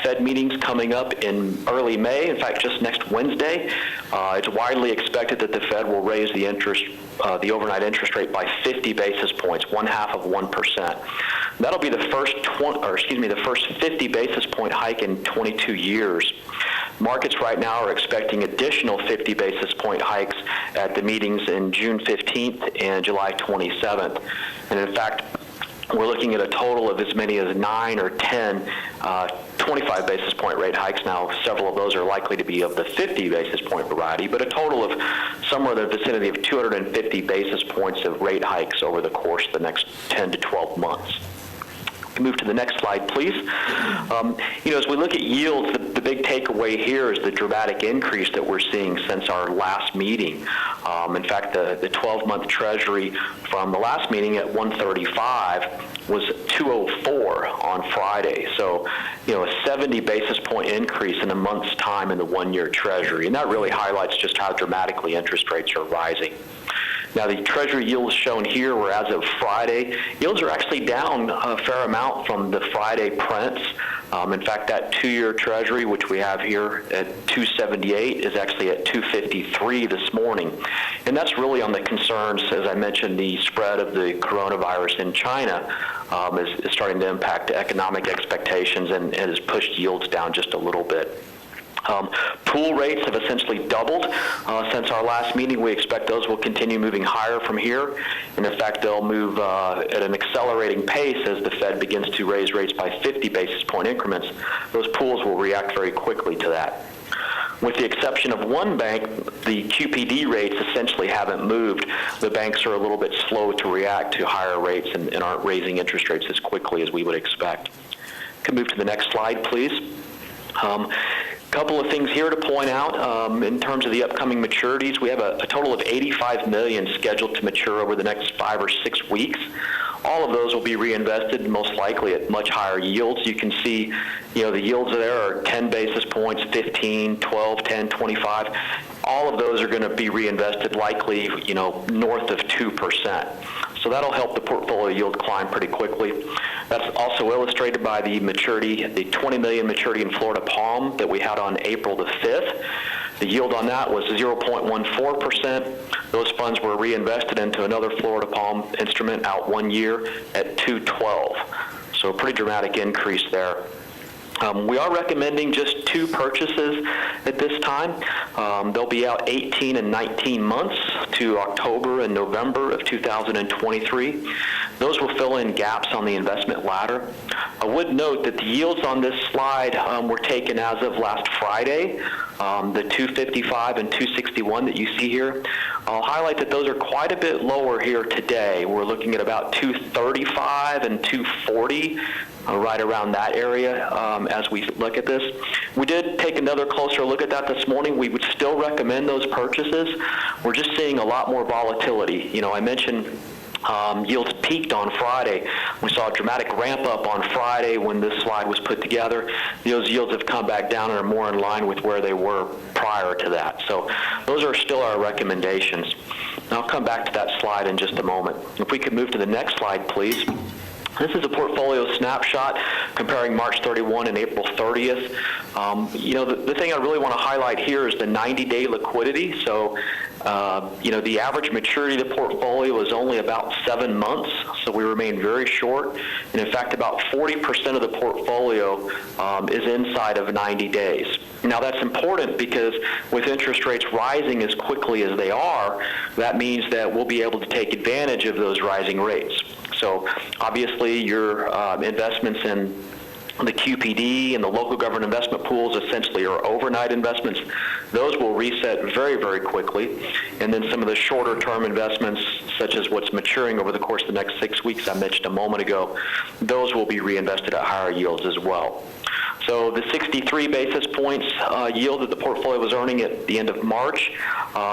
S15: Fed meetings coming up in early May, in fact, just next Wednesday. It's widely expected that the Fed will raise the overnight interest rate by 50 basis points, 0.5%. That'll be the first 50 basis point hike in 22 years. Markets right now are expecting additional 50 basis point hikes at the meetings in June 15th and July 27th. And in fact, we're looking at a total of as many as 9 or 10 25 basis point rate hikes. Now, several of those are likely to be of the 50 basis point variety, but a total of somewhere in the vicinity of 250 basis points of rate hikes over the course of the next 10 to 12 months. Move to the next slide, please. As we look at yields, the big takeaway here is the dramatic increase that we're seeing since our last meeting. In fact, the 12-month Treasury from the last meeting at 135 was 204 on Friday. So, a 70 basis point increase in a month's time in the 1-year Treasury. And that really highlights just how dramatically interest rates are rising. Now, the Treasury yields shown here were as of Friday. Yields are actually down a fair amount from the Friday prints. In fact, that 2-year Treasury, which we have here at 278, is actually at 253 this morning. And that's really on the concerns, as I mentioned, the spread of the coronavirus in China is starting to impact economic expectations and has pushed yields down just a little bit. Pool rates have essentially doubled since our last meeting. We expect those will continue moving higher from here. And in fact, they'll move at an accelerating pace as the Fed begins to raise rates by 50 basis point increments. Those pools will react very quickly to that. With the exception of one bank, the QPD rates essentially haven't moved. The banks are a little bit slow to react to higher rates and aren't raising interest rates as quickly as we would expect. Can move to the next slide, please. Couple of things here to point out in terms of the upcoming maturities. We have a total of $85 million scheduled to mature over the next 5 or 6 weeks. All of those will be reinvested, most likely at much higher yields. You can see, the yields there are 10 basis points, 15, 12, 10, 25. All of those are going to be reinvested likely, north of 2%. So that'll help the portfolio yield climb pretty quickly. That's also illustrated by the maturity, the $20 million maturity in Florida Palm that we had on April the 5th. The yield on that was 0.14%. Those funds were reinvested into another Florida Palm instrument out 1 year at 2.12. So a pretty dramatic increase there. We are recommending just 2 purchases at this time. They'll be out 18 and 19 months to October and November of 2023. Those will fill in gaps on the investment ladder. I would note that the yields on this slide were taken as of last Friday, the 255 and 261 that you see here. I'll highlight that those are quite a bit lower here today. We're looking at about 235 and 240. Right around that area as we look at this. We did take another closer look at that this morning. We would still recommend those purchases. We're just seeing a lot more volatility. I mentioned yields peaked on Friday. We saw a dramatic ramp up on Friday when this slide was put together. Those yields have come back down and are more in line with where they were prior to that. So those are still our recommendations. And I'll come back to that slide in just a moment. If we could move to the next slide, please. This is a portfolio snapshot comparing March 31 and April 30th. The thing I really want to highlight here is the 90-day liquidity. So, the average maturity of the portfolio is only about 7 months, so we remain very short. And in fact, about 40% of the portfolio is inside of 90 days. Now, that's important because with interest rates rising as quickly as they are, that means that we'll be able to take advantage of those rising rates. So obviously your investments in the QPD and the local government investment pools essentially are overnight investments. Those will reset very, very quickly. And then some of the shorter term investments, such as what's maturing over the course of the next 6 weeks I mentioned a moment ago, those will be reinvested at higher yields as well. So the 63 basis points yield that the portfolio was earning at the end of March,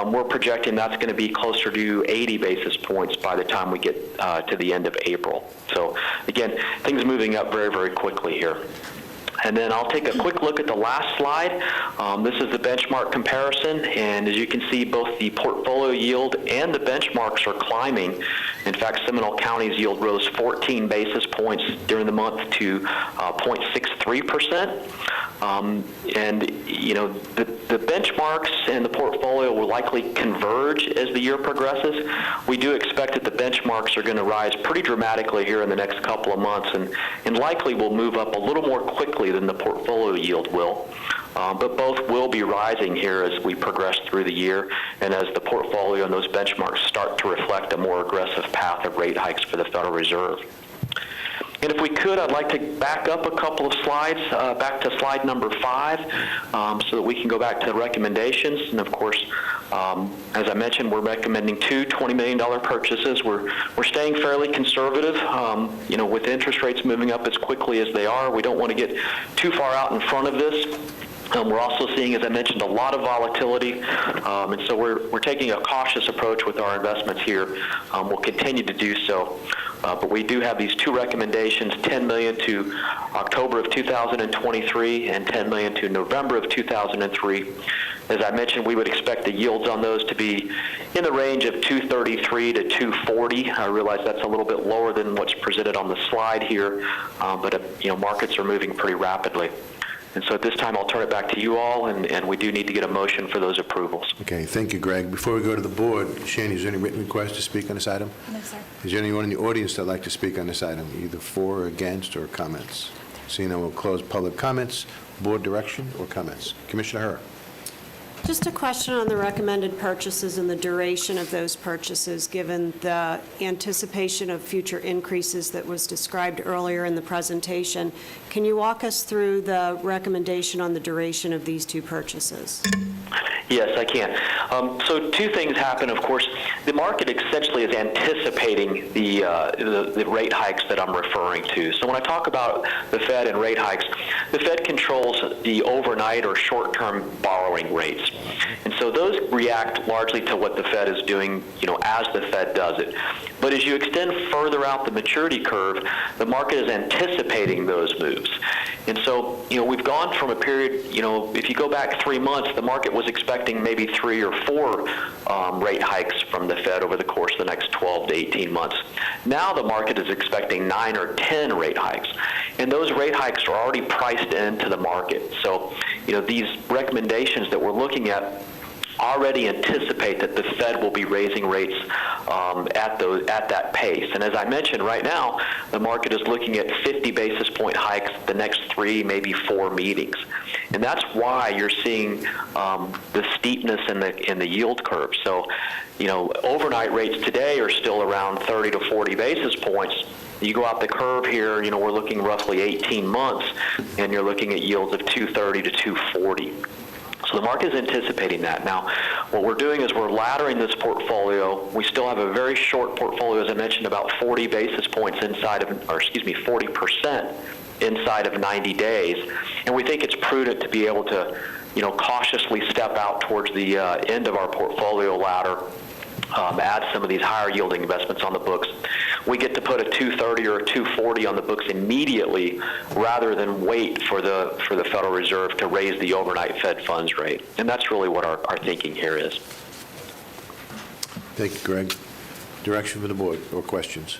S15: we're projecting that's going to be closer to 80 basis points by the time we get to the end of April. So again, things moving up very, very quickly here. And then I'll take a quick look at the last slide. This is the benchmark comparison, and as you can see, both the portfolio yield and the benchmarks are climbing. In fact, Seminole County's yield rose 14 basis points during the month to 0.63%. The benchmarks and the portfolio will likely converge as the year progresses. We do expect that the benchmarks are going to rise pretty dramatically here in the next couple of months and likely will move up a little more quickly than the portfolio yield will. But both will be rising here as we progress through the year and as the portfolio and those benchmarks start to reflect a more aggressive path of rate hikes for the Federal Reserve. And if we could, I'd like to back up a couple of slides, back to slide number 5, so that we can go back to the recommendations. And of course, as I mentioned, we're recommending 2 $20 million purchases. We're staying fairly conservative, with interest rates moving up as quickly as they are. We don't want to get too far out in front of this. We're also seeing, as I mentioned, a lot of volatility, and so we're taking a cautious approach with our investments here. We'll continue to do so. But we do have these 2 recommendations, $10 million to October of 2023 and $10 million to November of 2003. As I mentioned, we would expect the yields on those to be in the range of 233 to 240. I realize that's a little bit lower than what's presented on the slide here, but markets are moving pretty rapidly. And so at this time, I'll turn it back to you all, and we do need to get a motion for those approvals.
S1: Okay, thank you, Greg. Before we go to the board, Shani, is there any written request to speak on this item?
S8: No, sir.
S1: Is there anyone in the audience that would like to speak on this item, either for or against or comments? Seeing none, we'll close public comments. Board direction or comments? Commissioner Herr.
S10: Just a question on the recommended purchases and the duration of those purchases, given the anticipation of future increases that was described earlier in the presentation. Can you walk us through the recommendation on the duration of these two purchases?
S15: Yes, I can. So two things happen, of course. The market essentially is anticipating the rate hikes that I'm referring to. So when I talk about the Fed and rate hikes, the Fed controls the overnight or short-term borrowing rates. And so those react largely to what the Fed is doing, as the Fed does it. But as you extend further out the maturity curve, the market is anticipating those moves. And so, we've gone from a period, if you go back 3 months, the market was expecting maybe 3 or 4 rate hikes from the Fed over the course of the next 12 to 18 months. Now the market is expecting 9 or 10 rate hikes. And those rate hikes are already priced into the market. So, these recommendations that we're looking at already anticipate that the Fed will be raising rates at that pace. And as I mentioned, right now, the market is looking at 50 basis point hikes the next 3, maybe 4 meetings. And that's why you're seeing the steepness in the yield curve. So, overnight rates today are still around 30 to 40 basis points. You go out the curve here, we're looking roughly 18 months, and you're looking at yields of 230 to 240. So the market is anticipating that. Now, what we're doing is we're laddering this portfolio. We still have a very short portfolio, as I mentioned, about 40 basis points 40% inside of 90 days. And we think it's prudent to be able to, cautiously step out towards the end of our portfolio ladder, add some of these higher yielding investments on the books. We get to put a 230 or a 240 on the books immediately rather than wait for the Federal Reserve to raise the overnight Fed funds rate. And that's really what our thinking here is.
S1: Thank you, Greg. Direction from the board or questions?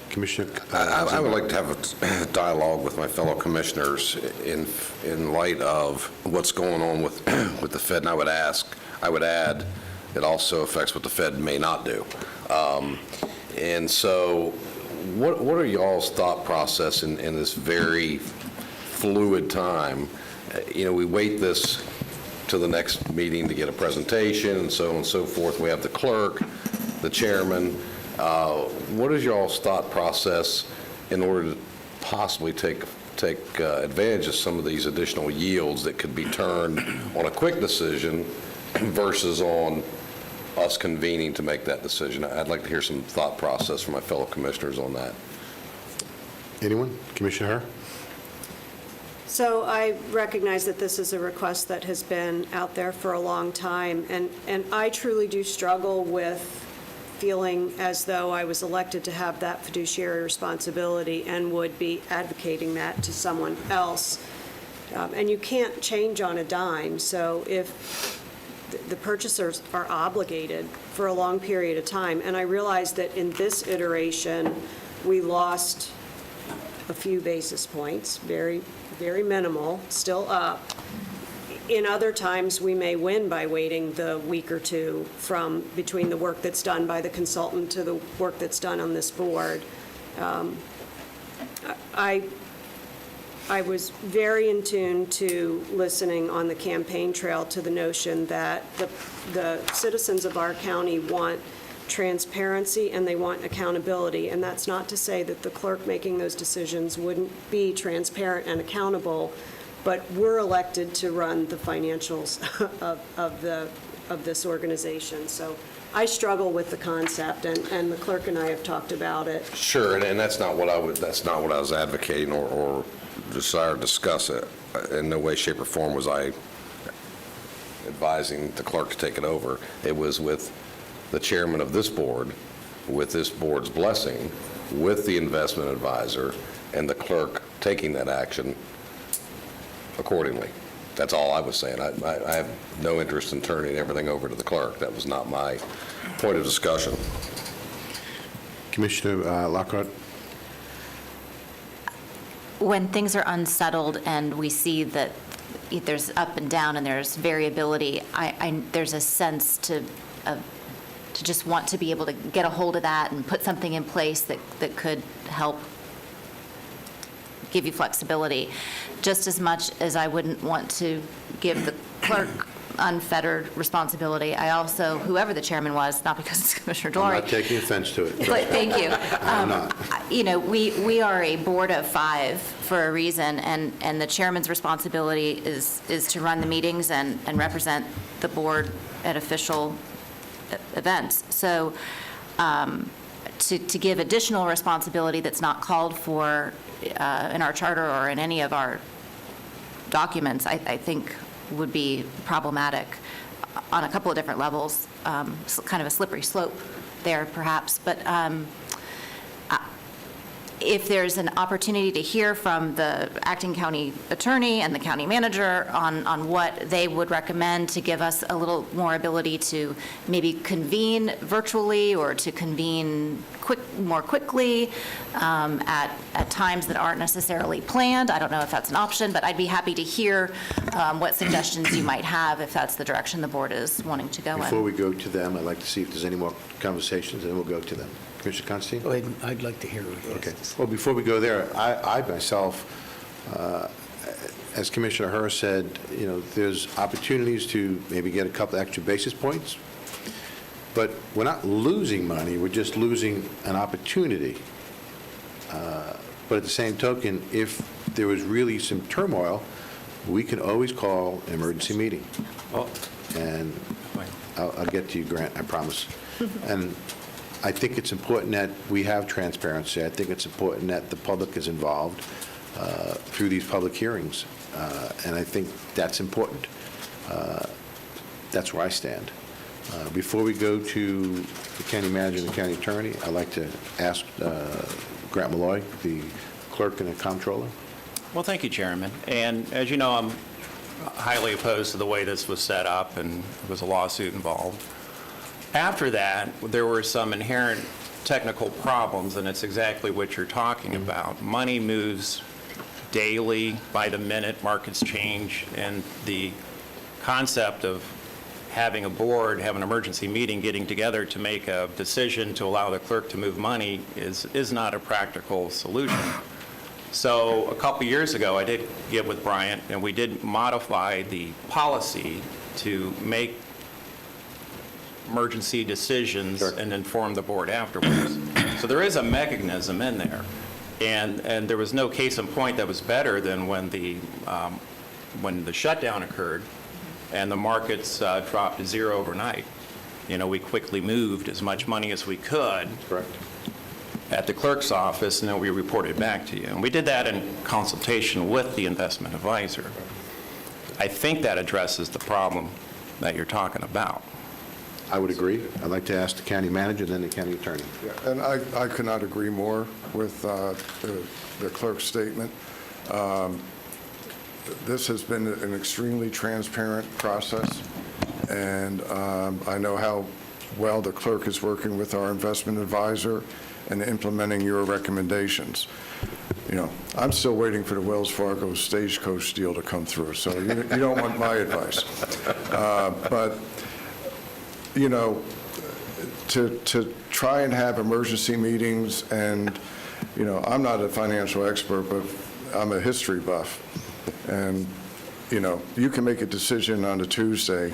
S1: Commissioner?
S5: I would like to have a dialogue with my fellow commissioners in light of what's going on with the Fed, and I would add, it also affects what the Fed may not do. And so what are y'all's thought process in this very fluid time? We wait this to the next meeting to get a presentation and so on and so forth. We have the clerk, the chairman. What is y'all's thought process in order to possibly take advantage of some of these additional yields that could be turned on a quick decision versus on us convening to make that decision? I'd like to hear some thought process from my fellow commissioners on that.
S1: Anyone? Commissioner Herr?
S10: So I recognize that this is a request that has been out there for a long time, and I truly do struggle with feeling as though I was elected to have that fiduciary responsibility and would be advocating that to someone else. And you can't change on a dime, so if the purchasers are obligated for a long period of time, and I realize that in this iteration, we lost a few basis points, very, very minimal, still up. In other times, we may win by waiting the week or two from between the work that's done by the consultant to the work that's done on this board. I was very in tune to listening on the campaign trail to the notion that the citizens of our county want transparency and they want accountability. And that's not to say that the clerk making those decisions wouldn't be transparent and accountable, but we're elected to run the financials of this organization. So I struggle with the concept, and the clerk and I have talked about it.
S5: Sure, and that's not what I was advocating or desire to discuss it. In no way, shape, or form was I advising the clerk to take it over. It was with the chairman of this board, with this board's blessing, with the investment advisor, and the clerk taking that action accordingly. That's all I was saying. I have no interest in turning everything over to the clerk. That was not my point of discussion.
S1: Commissioner Lockhart?
S8: When things are unsettled and we see that there's up and down and there's variability, there's a sense to just want to be able to get a hold of that and put something in place that could help give you flexibility, just as much as I wouldn't want to give the clerk unfettered responsibility. I also, whoever the chairman was, not because it's Commissioner
S1: I'm
S8: Delory.
S1: not taking offense to it.
S8: But thank you.
S1: I'm not.
S8: You know, we are a board of 5 for a reason, and the chairman's responsibility is to run the meetings and represent the board at official events. So to give additional responsibility that's not called for in our charter or in any of our documents, I think would be problematic on a couple of different levels, kind of a slippery slope there, perhaps. But if there's an opportunity to hear from the acting county attorney and the county manager on what they would recommend to give us a little more ability to maybe convene virtually or to convene more quickly at times that aren't necessarily planned, I don't know if that's an option, but I'd be happy to hear what suggestions you might have if that's the direction the board is wanting to go in.
S1: Before we go to them, I'd like to see if there's any more conversations, and then we'll go to them. Commissioner Constantine?
S3: Go ahead. I'd like to hear what he has
S1: Okay.
S3: to say.
S1: Well, before we go there, I myself, as Commissioner Herr said, you know, there's opportunities to maybe get a couple extra basis points, but we're not losing money, we're just losing an opportunity. But at the same token, if there was really some turmoil, we can always call an emergency meeting. And I'll get to you, Grant, I promise. And I think it's important that we have transparency. I think it's important that the public is involved through these public hearings. And I think that's important. That's where I stand. Before we go to the county manager and the county attorney, I'd like to ask Grant Malloy, the clerk and the comptroller.
S12: Well, thank you, Chairman. And as you know, I'm highly opposed to the way this was set up, and there was a lawsuit involved. After that, there were some inherent technical problems, and it's exactly what you're talking about. Money moves daily, by the minute, markets change, and the concept of having a board, have an emergency meeting, getting together to make a decision to allow the clerk to move money is not a practical solution. So a couple years ago, I did get with Bryant, and we did modify the policy to make emergency decisions and inform the board afterwards. So there is a mechanism in there. And there was no case in point that was better than when the shutdown occurred and the markets dropped to zero overnight. You know, we quickly moved as much money as we could at the clerk's office, and then we reported back to you. And we did that in consultation with the investment advisor. I think that addresses the problem that you're talking about.
S1: I would agree. I'd like to ask the county manager, then the county attorney.
S9: Yeah, and I could not agree more with the clerk's statement. This has been an extremely transparent process, and I know how well the clerk is working with our investment advisor and implementing your recommendations. You know, I'm still waiting for the Wells Fargo Stagecoach deal to come through, so you don't want my advice. But you know, to try and have emergency meetings, and, you know, I'm not a financial expert, but I'm a history buff. And, you know, you can make a decision on a Tuesday,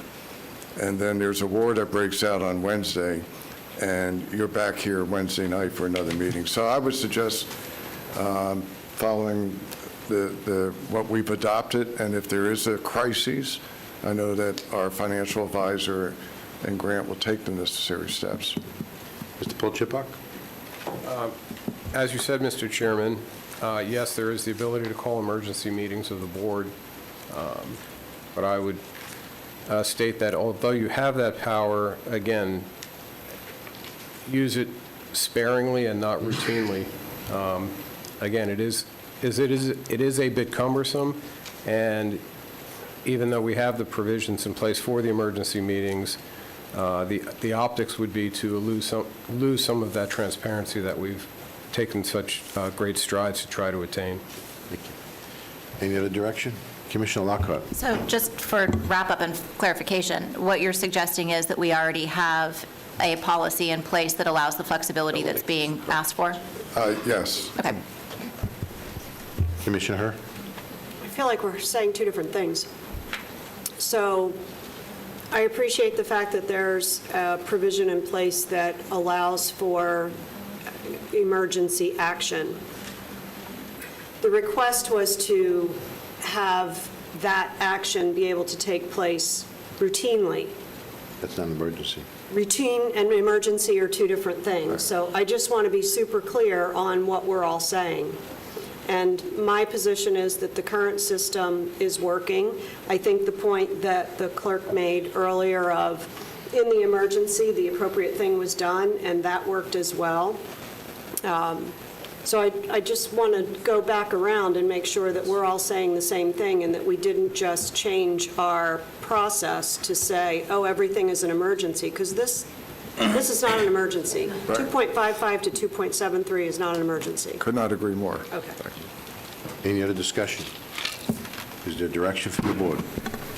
S9: and then there's a war that breaks out on Wednesday, and you're back here Wednesday night for another meeting. So I would suggest following what we've adopted, and if there is a crisis, I know that our financial advisor and Grant will take the necessary steps.
S1: Mr. Polchipok?
S16: As you said, Mr. Chairman, yes, there is the ability to call emergency meetings of the board, but I would state that although you have that power, again, use it sparingly and not routinely. Again, it is a bit cumbersome, and even though we have the provisions in place for the emergency meetings, the optics would be to lose some of that transparency that we've taken such great strides to try to attain.
S1: Thank you. Any other direction? Commissioner Lockhart.
S8: So just for wrap-up and clarification, what you're suggesting is that we already have a policy in place that allows the flexibility that's being asked for?
S9: Yes.
S8: Okay.
S1: Commissioner Herr?
S10: I feel like we're saying two different things. So I appreciate the fact that there's a provision in place that allows for emergency action. The request was to have that action be able to take place routinely.
S1: That's not an emergency.
S10: Routine and emergency are two different things. So I just want to be super clear on what we're all saying. And my position is that the current system is working. I think the point that the clerk made earlier of, in the emergency, the appropriate thing was done, and that worked as well. So I just want to go back around and make sure that we're all saying the same thing and that we didn't just change our process to say, oh, everything is an emergency, because this is not an emergency.
S9: Right.
S10: 2.55 to 2.73 is not an emergency.
S9: Could not agree more.
S10: Okay.
S1: Any other discussion? Is there direction from the board?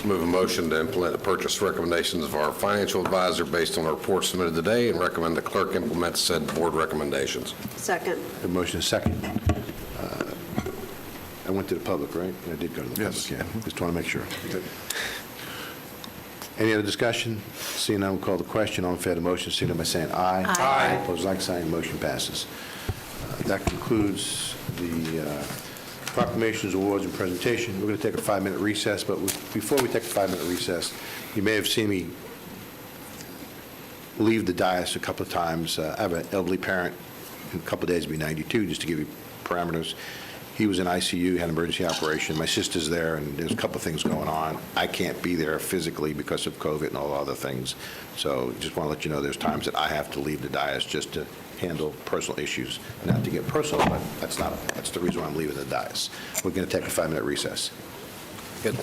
S5: Move a motion to implement the purchase recommendations of our financial advisor based on the report submitted today and recommend the clerk implement said board recommendations.
S10: Second.
S1: The motion is second. I went to the public, right? I did go to the
S9: Yes.
S1: public, yeah. Just want to make sure. Any other discussion? Seeing none, we'll call the question. All in favor of the motion, signify by saying aye.
S10: Aye.
S1: Opposed, like sign, motion passes. That concludes the proclamations, awards, and presentation. We're going to take a 5-minute recess, but before we take a 5-minute recess, you may have seen me leave the dais a couple of times. I have an elderly parent, in a couple of days will be 92, just to give you parameters. He was in ICU, had an emergency operation. My sister's there, and there's a couple of things going on. I can't be there physically because of COVID and all other things. So just want to let you know there's times that I have to leave the dais just to handle personal issues. Not to get personal, but that's the reason why I'm leaving the dais. We're going to take a 5-minute recess. Good.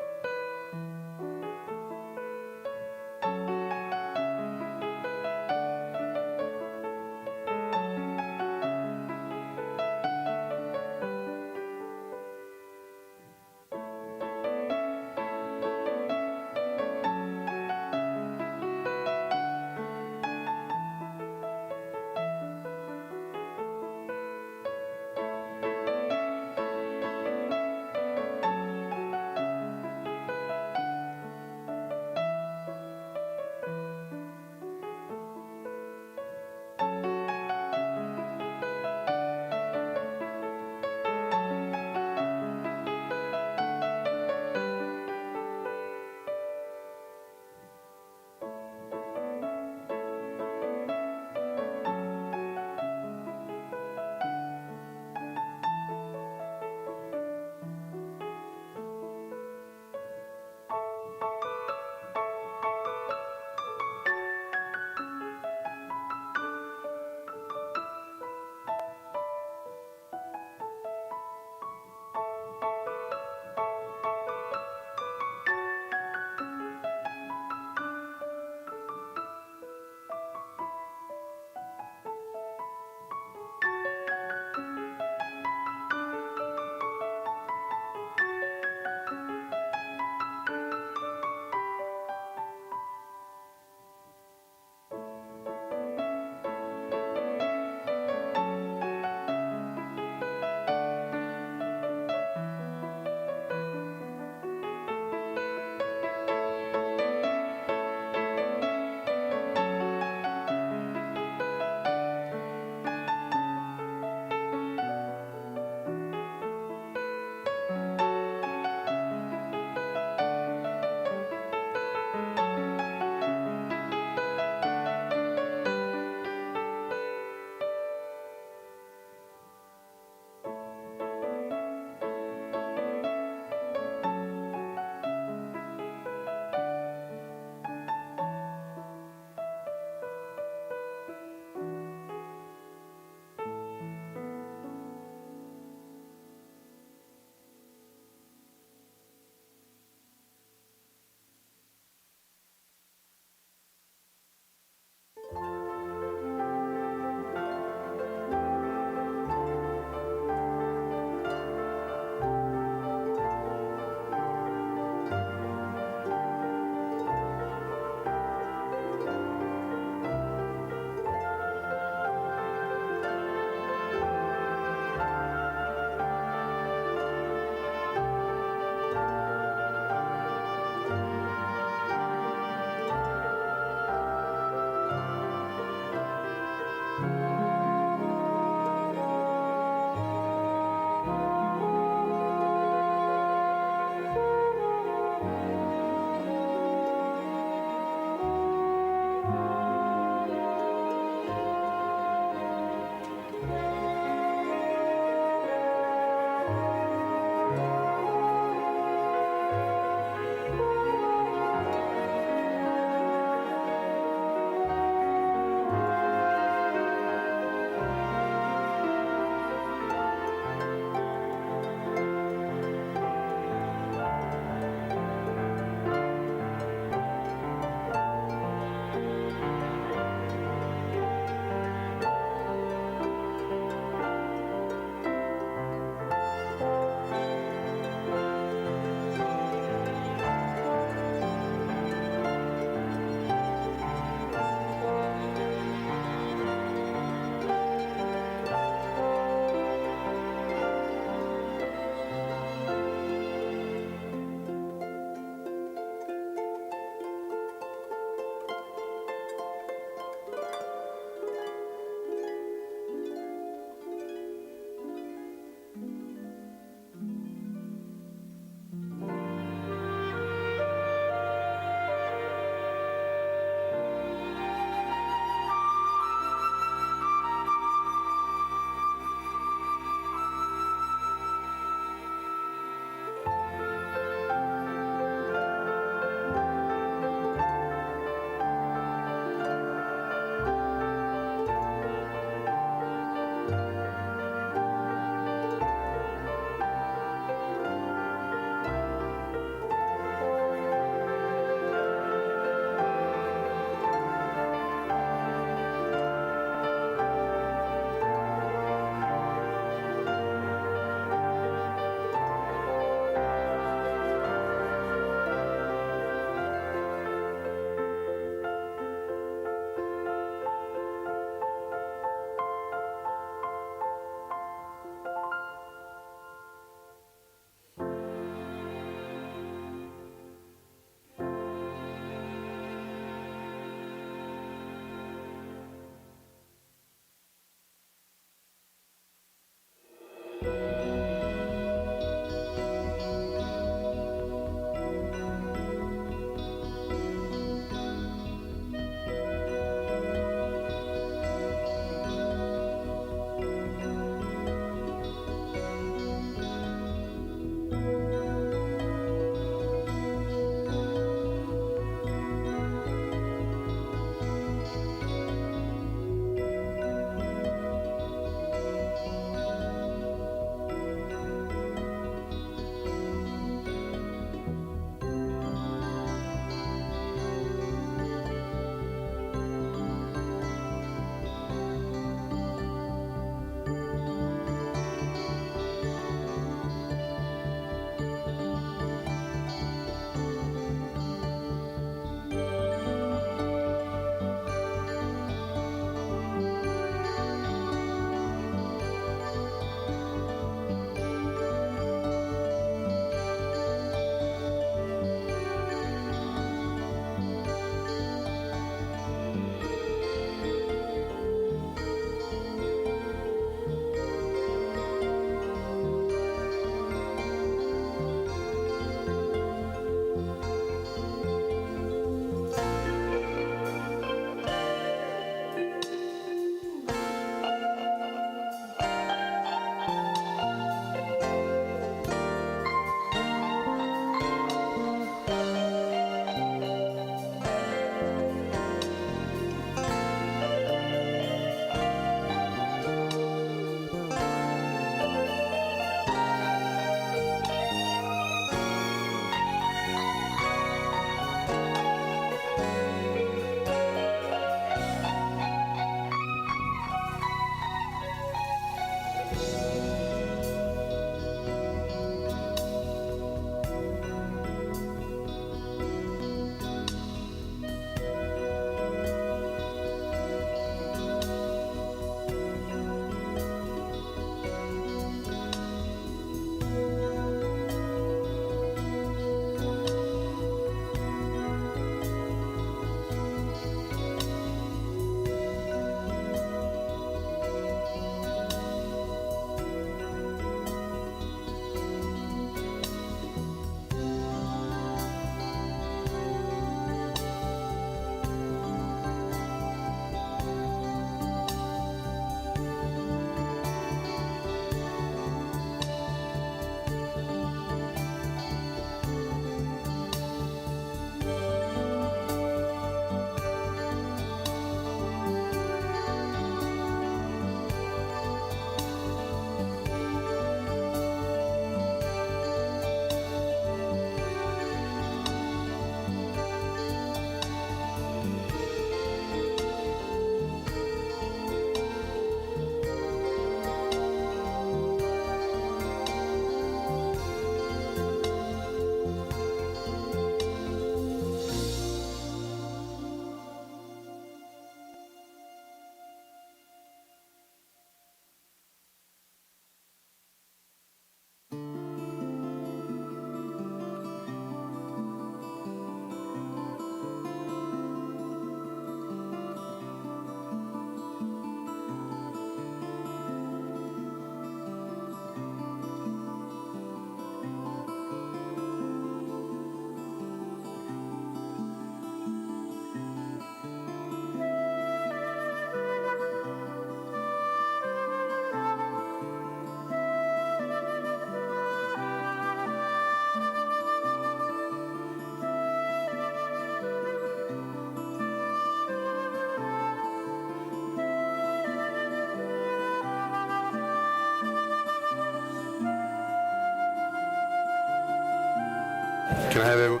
S1: Can I have everyone?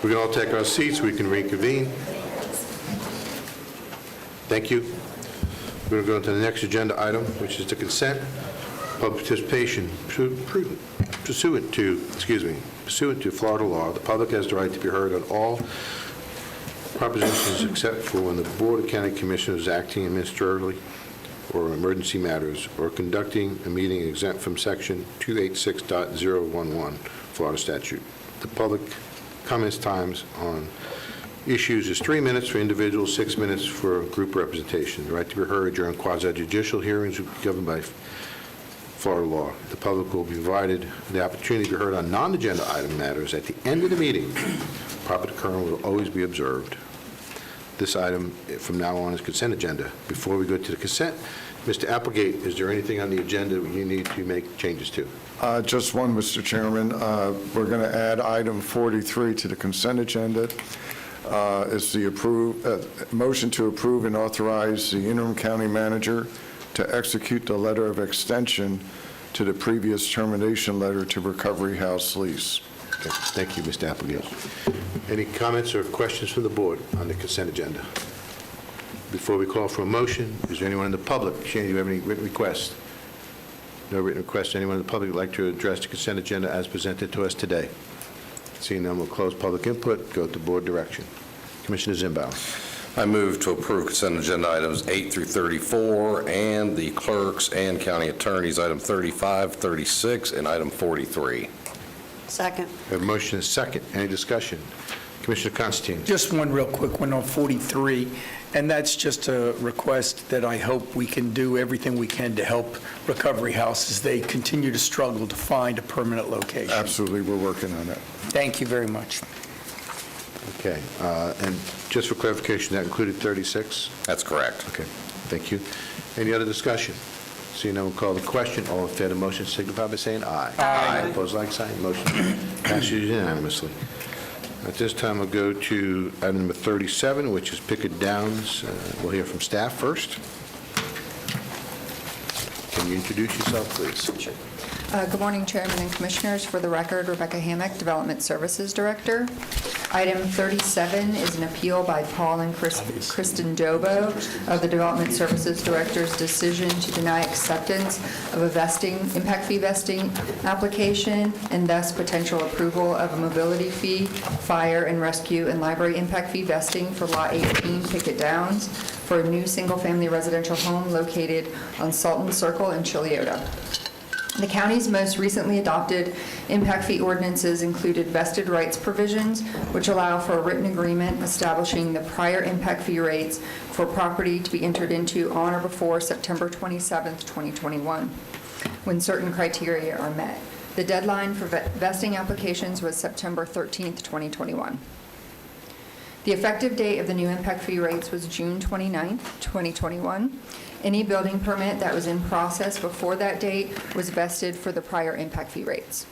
S1: We can all take our seats, we can reconvene. Thank you. We're going to go into the next agenda item, which is the consent. Public participation pursuant to Florida law, the public has the right to be heard on all propositions except for when the Board of County Commissioners is acting administratively or emergency matters or conducting a meeting exempt from Section 286.011 Florida statute. The public comments times on issues is 3 minutes for individuals, 6 minutes for group representation. The right to be heard during quasi-judicial hearings will be governed by Florida law. The public will be provided the opportunity to be heard on non-agenda item matters at the end of the meeting. Proper decorum will always be observed. This item from now on is consent agenda. Before we go to the consent, Mr. Applegate, is there anything on the agenda you need to make changes to?
S9: Just one, Mr. Chairman. We're going to add item 43 to the consent agenda. Is the motion to approve and authorize the interim county manager to execute the letter of extension to the previous termination letter to Recovery House lease.
S1: Okay. Thank you, Mr. Applegate. Any comments or questions from the board on the consent agenda? Before we call for a motion, is there anyone in the public? Shane, do you have any written requests? No written requests. Anyone in the public would like to address the consent agenda as presented to us today? Seeing none, we'll close public input, go to board direction. Commissioner Zimbauer.
S5: I move to approve consent agenda items 8 through 34 and the clerks and county attorneys, item 35, 36, and item 43.
S10: Second.
S1: We have a motion and a second. Any discussion? Commissioner Constantine.
S3: Just one real quick one on 43, and that's just a request that I hope we can do everything we can to help Recovery House as they continue to struggle to find a permanent location.
S9: Absolutely, we're working on that.
S3: Thank you very much.
S1: Okay. And just for clarification, that included 36?
S5: That's correct.
S1: Okay. Thank you. Any other discussion? Seeing none, we'll call the question. All in favor of the motion signify by saying aye.
S3: Aye.
S1: Opposed, like sign. Motion passes unanimously. At this time, we'll go to item number 37, which is Pickett Downs. We'll hear from staff first. Can you introduce yourself, please? Sure.
S17: Good morning, Chairman and Commissioners. For the record, Rebecca Hammock, Development Services Director. Item 37 is an appeal by Paul and Kristen Dobo of the Development Services Director's decision to deny acceptance of a impact fee vesting application and thus potential approval of a mobility fee, fire and rescue, and library impact fee vesting for Lot 18 Pickett Downs for a new single-family residential home located on Sultan Circle in Chiliota. The county's most recently adopted impact fee ordinances included vested rights provisions, which allow for a written agreement establishing the prior impact fee rates for property to be entered into on or before September 27, 2021, when certain criteria are met. The deadline for vesting applications was September 13, 2021. The effective date of the new impact fee rates was June 29, 2021. Any building permit that was in process before that date was vested for the prior impact fee rates.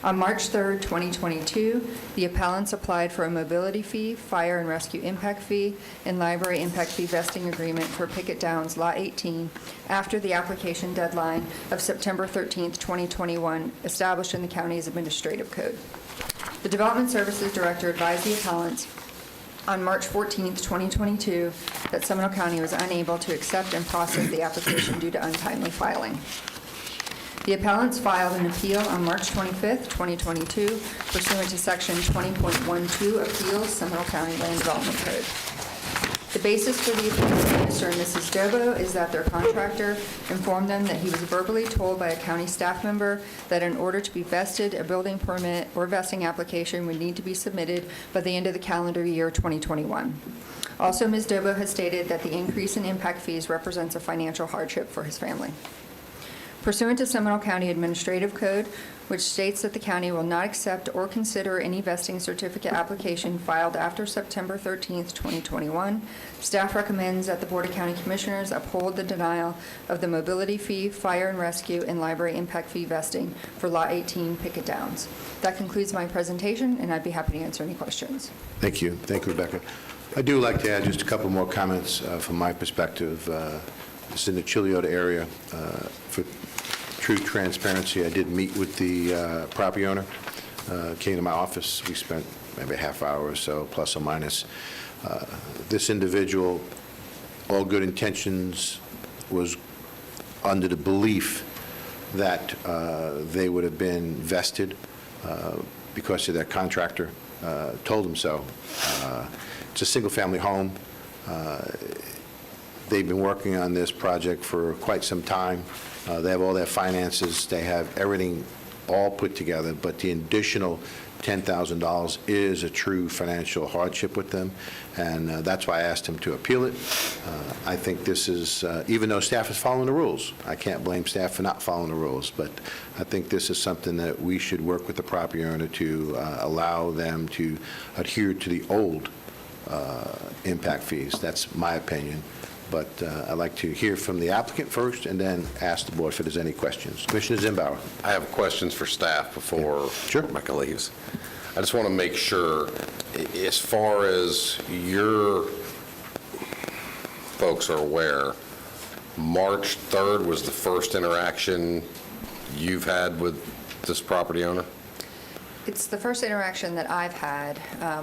S17: On March 3, 2022, the appellants applied for a mobility fee, fire and rescue impact fee, and library impact fee vesting agreement for Pickett Downs Lot 18 after the application deadline of September 13, 2021, established in the county's administrative code. The Development Services Director advised the appellants on March 14, 2022, that Seminole County was unable to accept and process the application due to untimely filing. The appellants filed an appeal on March 25, 2022, pursuant to Section 20.12 Appeals, Seminole County Land Development Code. The basis for the appeal of Mr. and Mrs. Dobo is that their contractor informed them that he was verbally told by a county staff member that in order to be vested, a building permit or vesting application would need to be submitted by the end of the calendar year 2021. Also, Ms. Dobo has stated that the increase in impact fees represents a financial hardship for his family. Pursuant to Seminole County Administrative Code, which states that the county will not accept or consider any vesting certificate application filed after September 13, 2021, staff recommends that the Board of County Commissioners uphold the denial of the mobility fee, fire and rescue, and library impact fee vesting for Lot 18 Pickett Downs. That concludes my presentation, and I'd be happy to answer any questions.
S1: Thank you. Thank you, Rebecca. I do like to add just a couple more comments from my perspective. This is in the Chiliota area. For true transparency, I did meet with the property owner, came to my office. We spent maybe a half hour or so, plus or minus. This individual, all good intentions, was under the belief that they would have been vested because of their contractor told them so. It's a single-family home. They've been working on this project for quite some time. They have all their finances. They have everything all put together, but the additional $10,000 is a true financial hardship with them, and that's why I asked him to appeal it. I think this is, even though staff is following the rules, I can't blame staff for not following the rules, but I think this is something that we should work with the property owner to allow them to adhere to the old impact fees. That's my opinion. But I'd like to hear from the applicant first and then ask the board if there's any questions. Commissioner Zimbauer.
S5: I have questions for staff before Micah leaves. I just want to make sure, as far as your folks are aware, March 3rd was the first interaction you've had with this property owner?
S17: It's the first interaction that I've had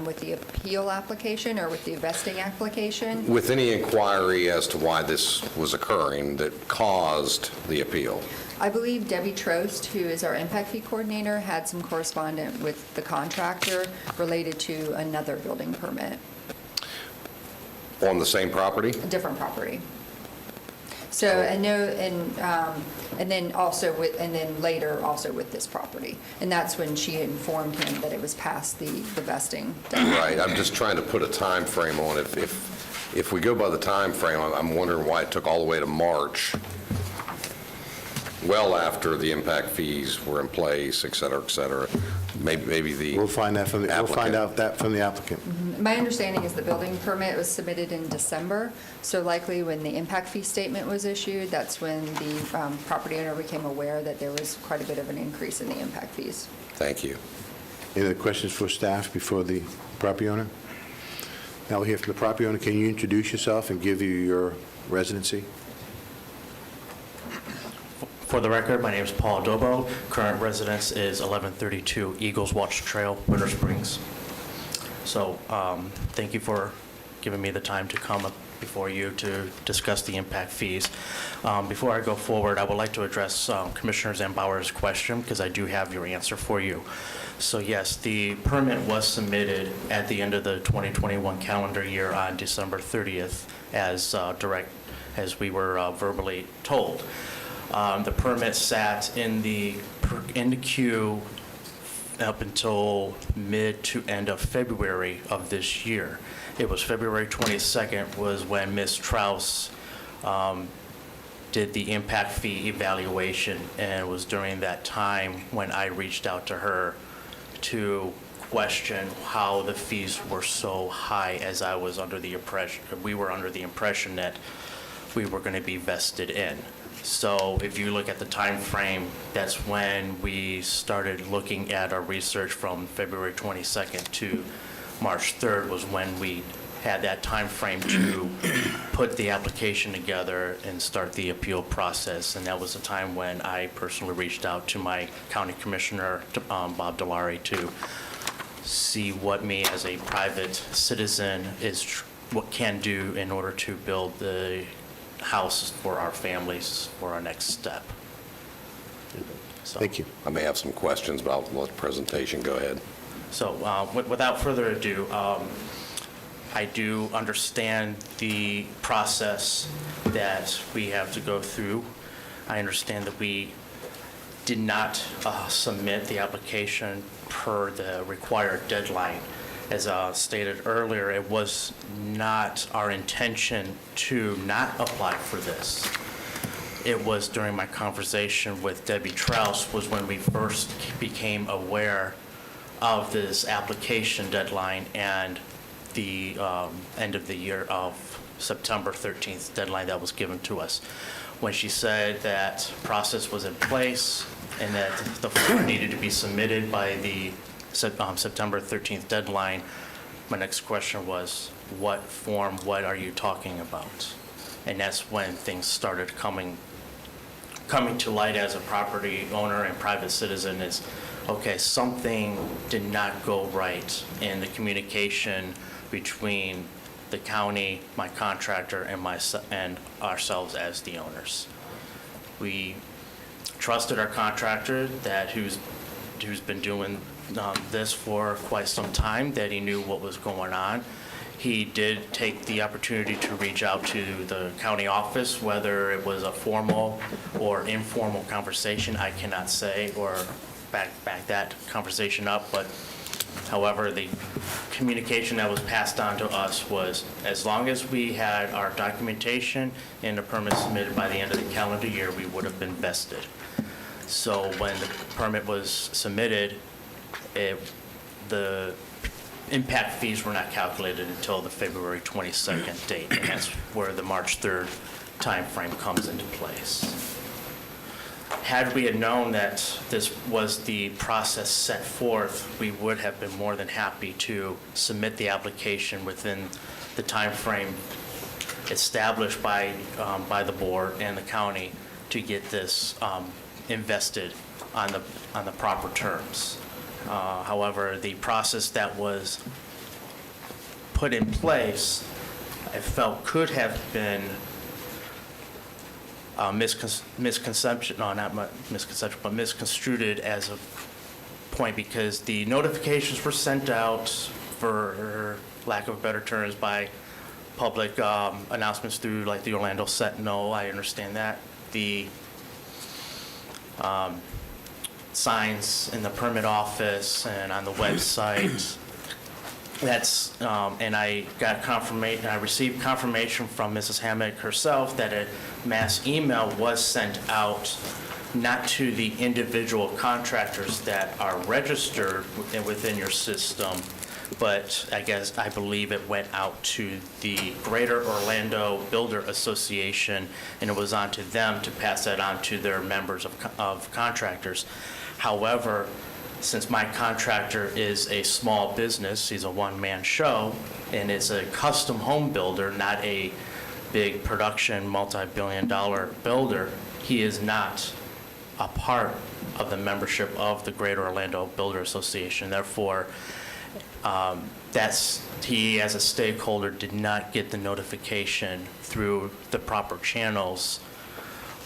S17: with the appeal application or with the vesting application.
S5: With any inquiry as to why this was occurring that caused the appeal?
S17: I believe Debbie Trost, who is our impact fee coordinator, had some correspondence with the contractor related to another building permit,
S5: On the same property?
S17: a different property. So, and then also with, and then later also with this property. And that's when she informed him that it was past the vesting deadline.
S5: Right, I'm just trying to put a time frame on it. If we go by the time frame, I'm wondering why it took all the way to March, well after the impact fees were in place, et cetera, et cetera. Maybe the
S1: We'll find out from the applicant.
S17: My understanding is the building permit was submitted in December, so likely when the impact fee statement was issued, that's when the property owner became aware that there was quite a bit of an increase in the impact fees.
S5: Thank you.
S1: Any other questions for staff before the property owner? Now we'll hear from the property owner. Can you introduce yourself and give you your residency?
S18: For the record, my name is Paul Dobo. Current residence is 1132 Eagles Watch Trail, Winter Springs. So thank you for giving me the time to come up before you to discuss the impact fees. Before I go forward, I would like to address Commissioner Zimbauer's question because I do have your answer for you. So yes, the permit was submitted at the end of the 2021 calendar year on December 30th as we were verbally told. The permit sat in the queue up until mid to end of February of this year. It was February 22nd was when Ms. Strauss did the impact fee evaluation, and it was during that time when I reached out to her to question how the fees were so high, as I was under the impression, we were under the impression that we were going to be vested in. So if you look at the time frame, that's when we started looking at our research from February 22nd to March 3rd was when we had that time frame to put the application together and start the appeal process. And that was the time when I personally reached out to my county commissioner, Bob Delary, to see what me as a private citizen what can do in order to build the house for our families for our next step.
S1: Thank you.
S5: I may have some questions, but I'll let the presentation go ahead.
S18: So without further ado, I do understand the process that we have to go through. I understand that we did not submit the application per the required deadline. As stated earlier, it was not our intention to not apply for this. It was during my conversation with Debbie Troust was when we first became aware of this application deadline and the end of the year of September 13th deadline that was given to us. When she said that process was in place and that the form needed to be submitted by the September 13th deadline, my next question was, what form, what are you talking about? And that's when things started coming coming to light as a property owner and private citizen is, okay, something did not go right in the communication between the county, my contractor, and ourselves as the owners. We trusted our contractor who's been doing this for quite some time, that he knew what was going on. He did take the opportunity to reach out to the county office, whether it was a formal or informal conversation, I cannot say, or back that conversation up, but however, the communication that was passed on to us was, as long as we had our documentation and the permit submitted by the end of the calendar year, we would have been vested. So when the permit was submitted, the impact fees were not calculated until the February 22nd date, and that's where the March 3rd timeframe comes into place. Had we had known that this was the process set forth, we would have been more than happy to submit the application within the timeframe established by the board and the county to get this invested on the proper terms. However, the process that was put in place, I felt could have been misconception, no, not misconception, but misconstrued as a point, because the notifications were sent out, for lack of better terms, by public announcements through like the Orlando Sentinel. I understand that. The signs in the permit office and on the website. That's, and I got confirmation, I received confirmation from Mrs. Hammock herself that a mass email was sent out, not to the individual contractors that are registered within your system, but I believe it went out to the Greater Orlando Builder Association, and it was on to them to pass that on to their members of contractors. However, since my contractor is a small business, he's a one-man show, and is a custom home builder, not a big production multi-billion-dollar builder, he is not a part of the membership of the Greater Orlando Builder Association. Therefore, he, as a stakeholder, did not get the notification through the proper channels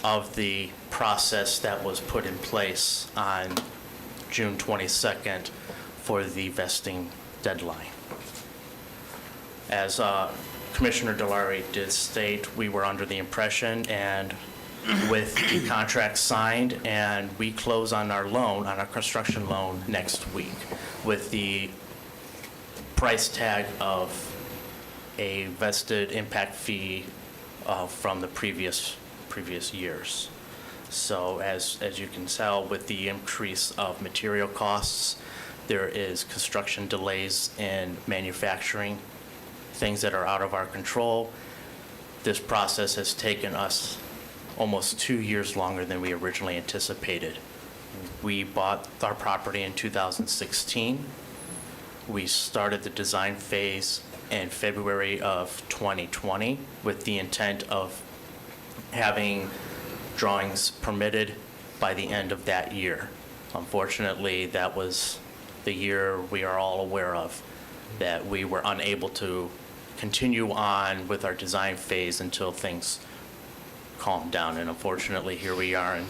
S18: of the process that was put in place on June 22nd for the vesting deadline. As Commissioner Delary did state, we were under the impression, and with the contract signed, and we close on our loan, on our construction loan next week, with the price tag of a vested impact fee from the previous years. So as you can tell, with the increase of material costs, there is construction delays in manufacturing, things that are out of our control. This process has taken us almost 2 years longer than we originally anticipated. We bought our property in 2016. We started the design phase in February of 2020 with the intent of having drawings permitted by the end of that year. Unfortunately, that was the year we are all aware of, that we were unable to continue on with our design phase until things calmed down. And unfortunately, here we are in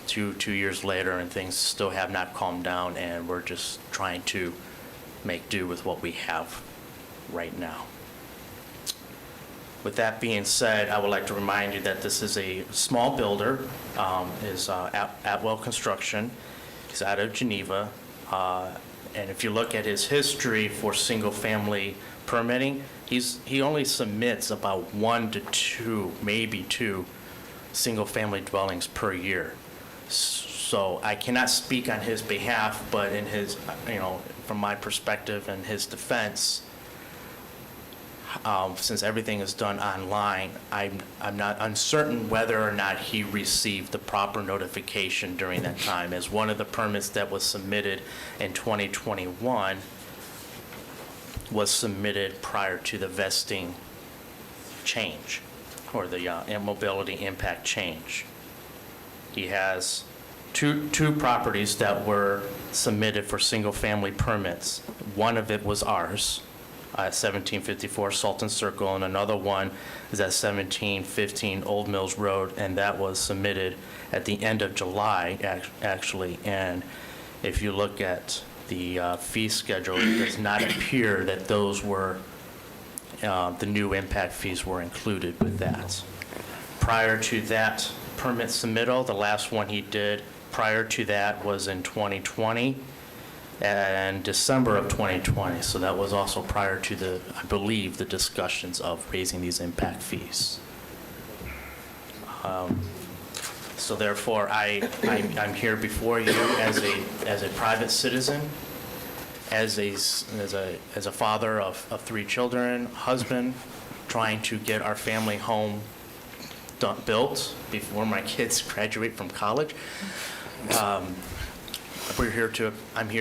S18: two years later, and things still have not calmed down, and we're just trying to make do with what we have right now. With that being said, I would like to remind you that this is a small builder, is Atwell Construction. He's out of Geneva. And if you look at his history for single-family permitting, he only submits about 1 to 2, maybe 2, single-family dwellings per year. So I cannot speak on his behalf, but in his, from my perspective and his defense, since everything is done online, I'm not uncertain whether or not he received the proper notification during that time, as one of the permits that was submitted in 2021 was submitted prior to the vesting change, or the mobility impact change. He has two properties that were submitted for single-family permits. One of it was ours at 1754 Sultan Circle, and another one is at 1715 Old Mills Road, and that was submitted at the end of July, actually. And if you look at the fee schedule, it does not appear that those were, the new impact fees were included with that. Prior to that permit submittal, the last one he did prior to that was in 2020 and December of 2020. So that was also prior to the, I believe, the discussions of raising these impact fees. So therefore, I'm here before you as a private citizen, as a father of 3 children, husband, trying to get our family home built before my kids graduate from college. I'm here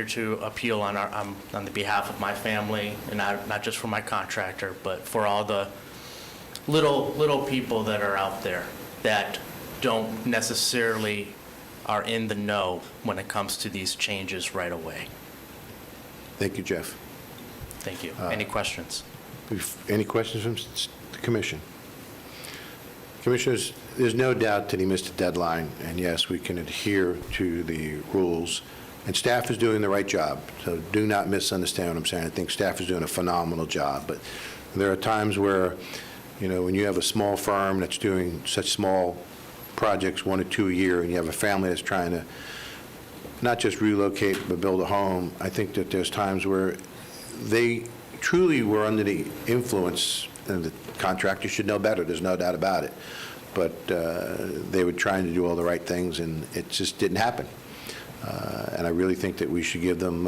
S18: to appeal on the behalf of my family, and not just for my contractor, but for all the little people that are out there that don't necessarily are in the know when it comes to these changes right away.
S1: Thank you, Jeff.
S18: Thank you. Any questions?
S1: Any questions from the commission? Commissioners, there's no doubt that he missed a deadline, and yes, we can adhere to the rules, and staff is doing the right job, so do not misunderstand what I'm saying. I think staff is doing a phenomenal job, but there are times where, when you have a small firm that's doing such small projects, 1 or 2 a year, and you have a family that's trying to not just relocate but build a home, I think that there's times where they truly were under the influence, and the contractor should know better, there's no doubt about it, but they were trying to do all the right things, and it just didn't happen. And I really think that we should give them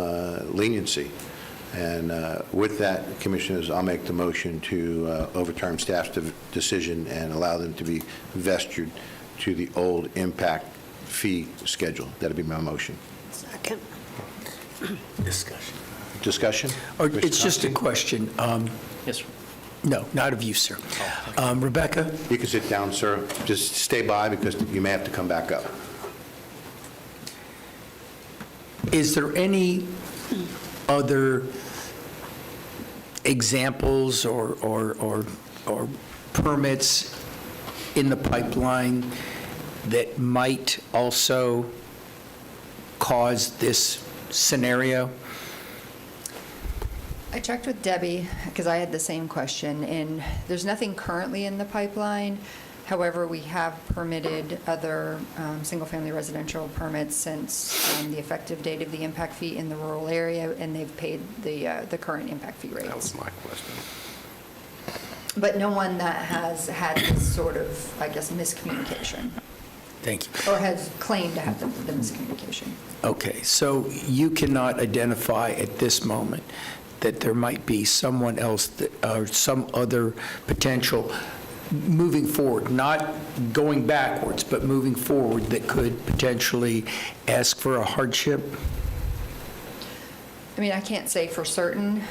S1: leniency. And with that, Commissioners, I'll make the motion to overturn staff's decision and allow them to be vested to the old impact fee schedule. That'll be my motion.
S10: Second.
S3: Discussion.
S1: Discussion?
S3: It's just a question.
S18: Yes, sir.
S3: No, not of you, sir. Rebecca?
S1: You can sit down, sir. Just stay by because you may have to come back up.
S3: Is there any other examples or permits in the pipeline that might also cause this scenario?
S17: I checked with Debbie, because I had the same question, and there's nothing currently in the pipeline. However, we have permitted other single-family residential permits since the effective date of the impact fee in the rural area, and they've paid the current impact fee rates.
S5: That was my question.
S17: But no one that has had this sort of, I guess, miscommunication,
S3: Thank you.
S17: or has claimed to have the miscommunication.
S3: Okay, so you cannot identify at this moment that there might be someone else or some other potential moving forward, not going backwards, but moving forward that could potentially ask for a hardship?
S17: I mean, I can't say for certain,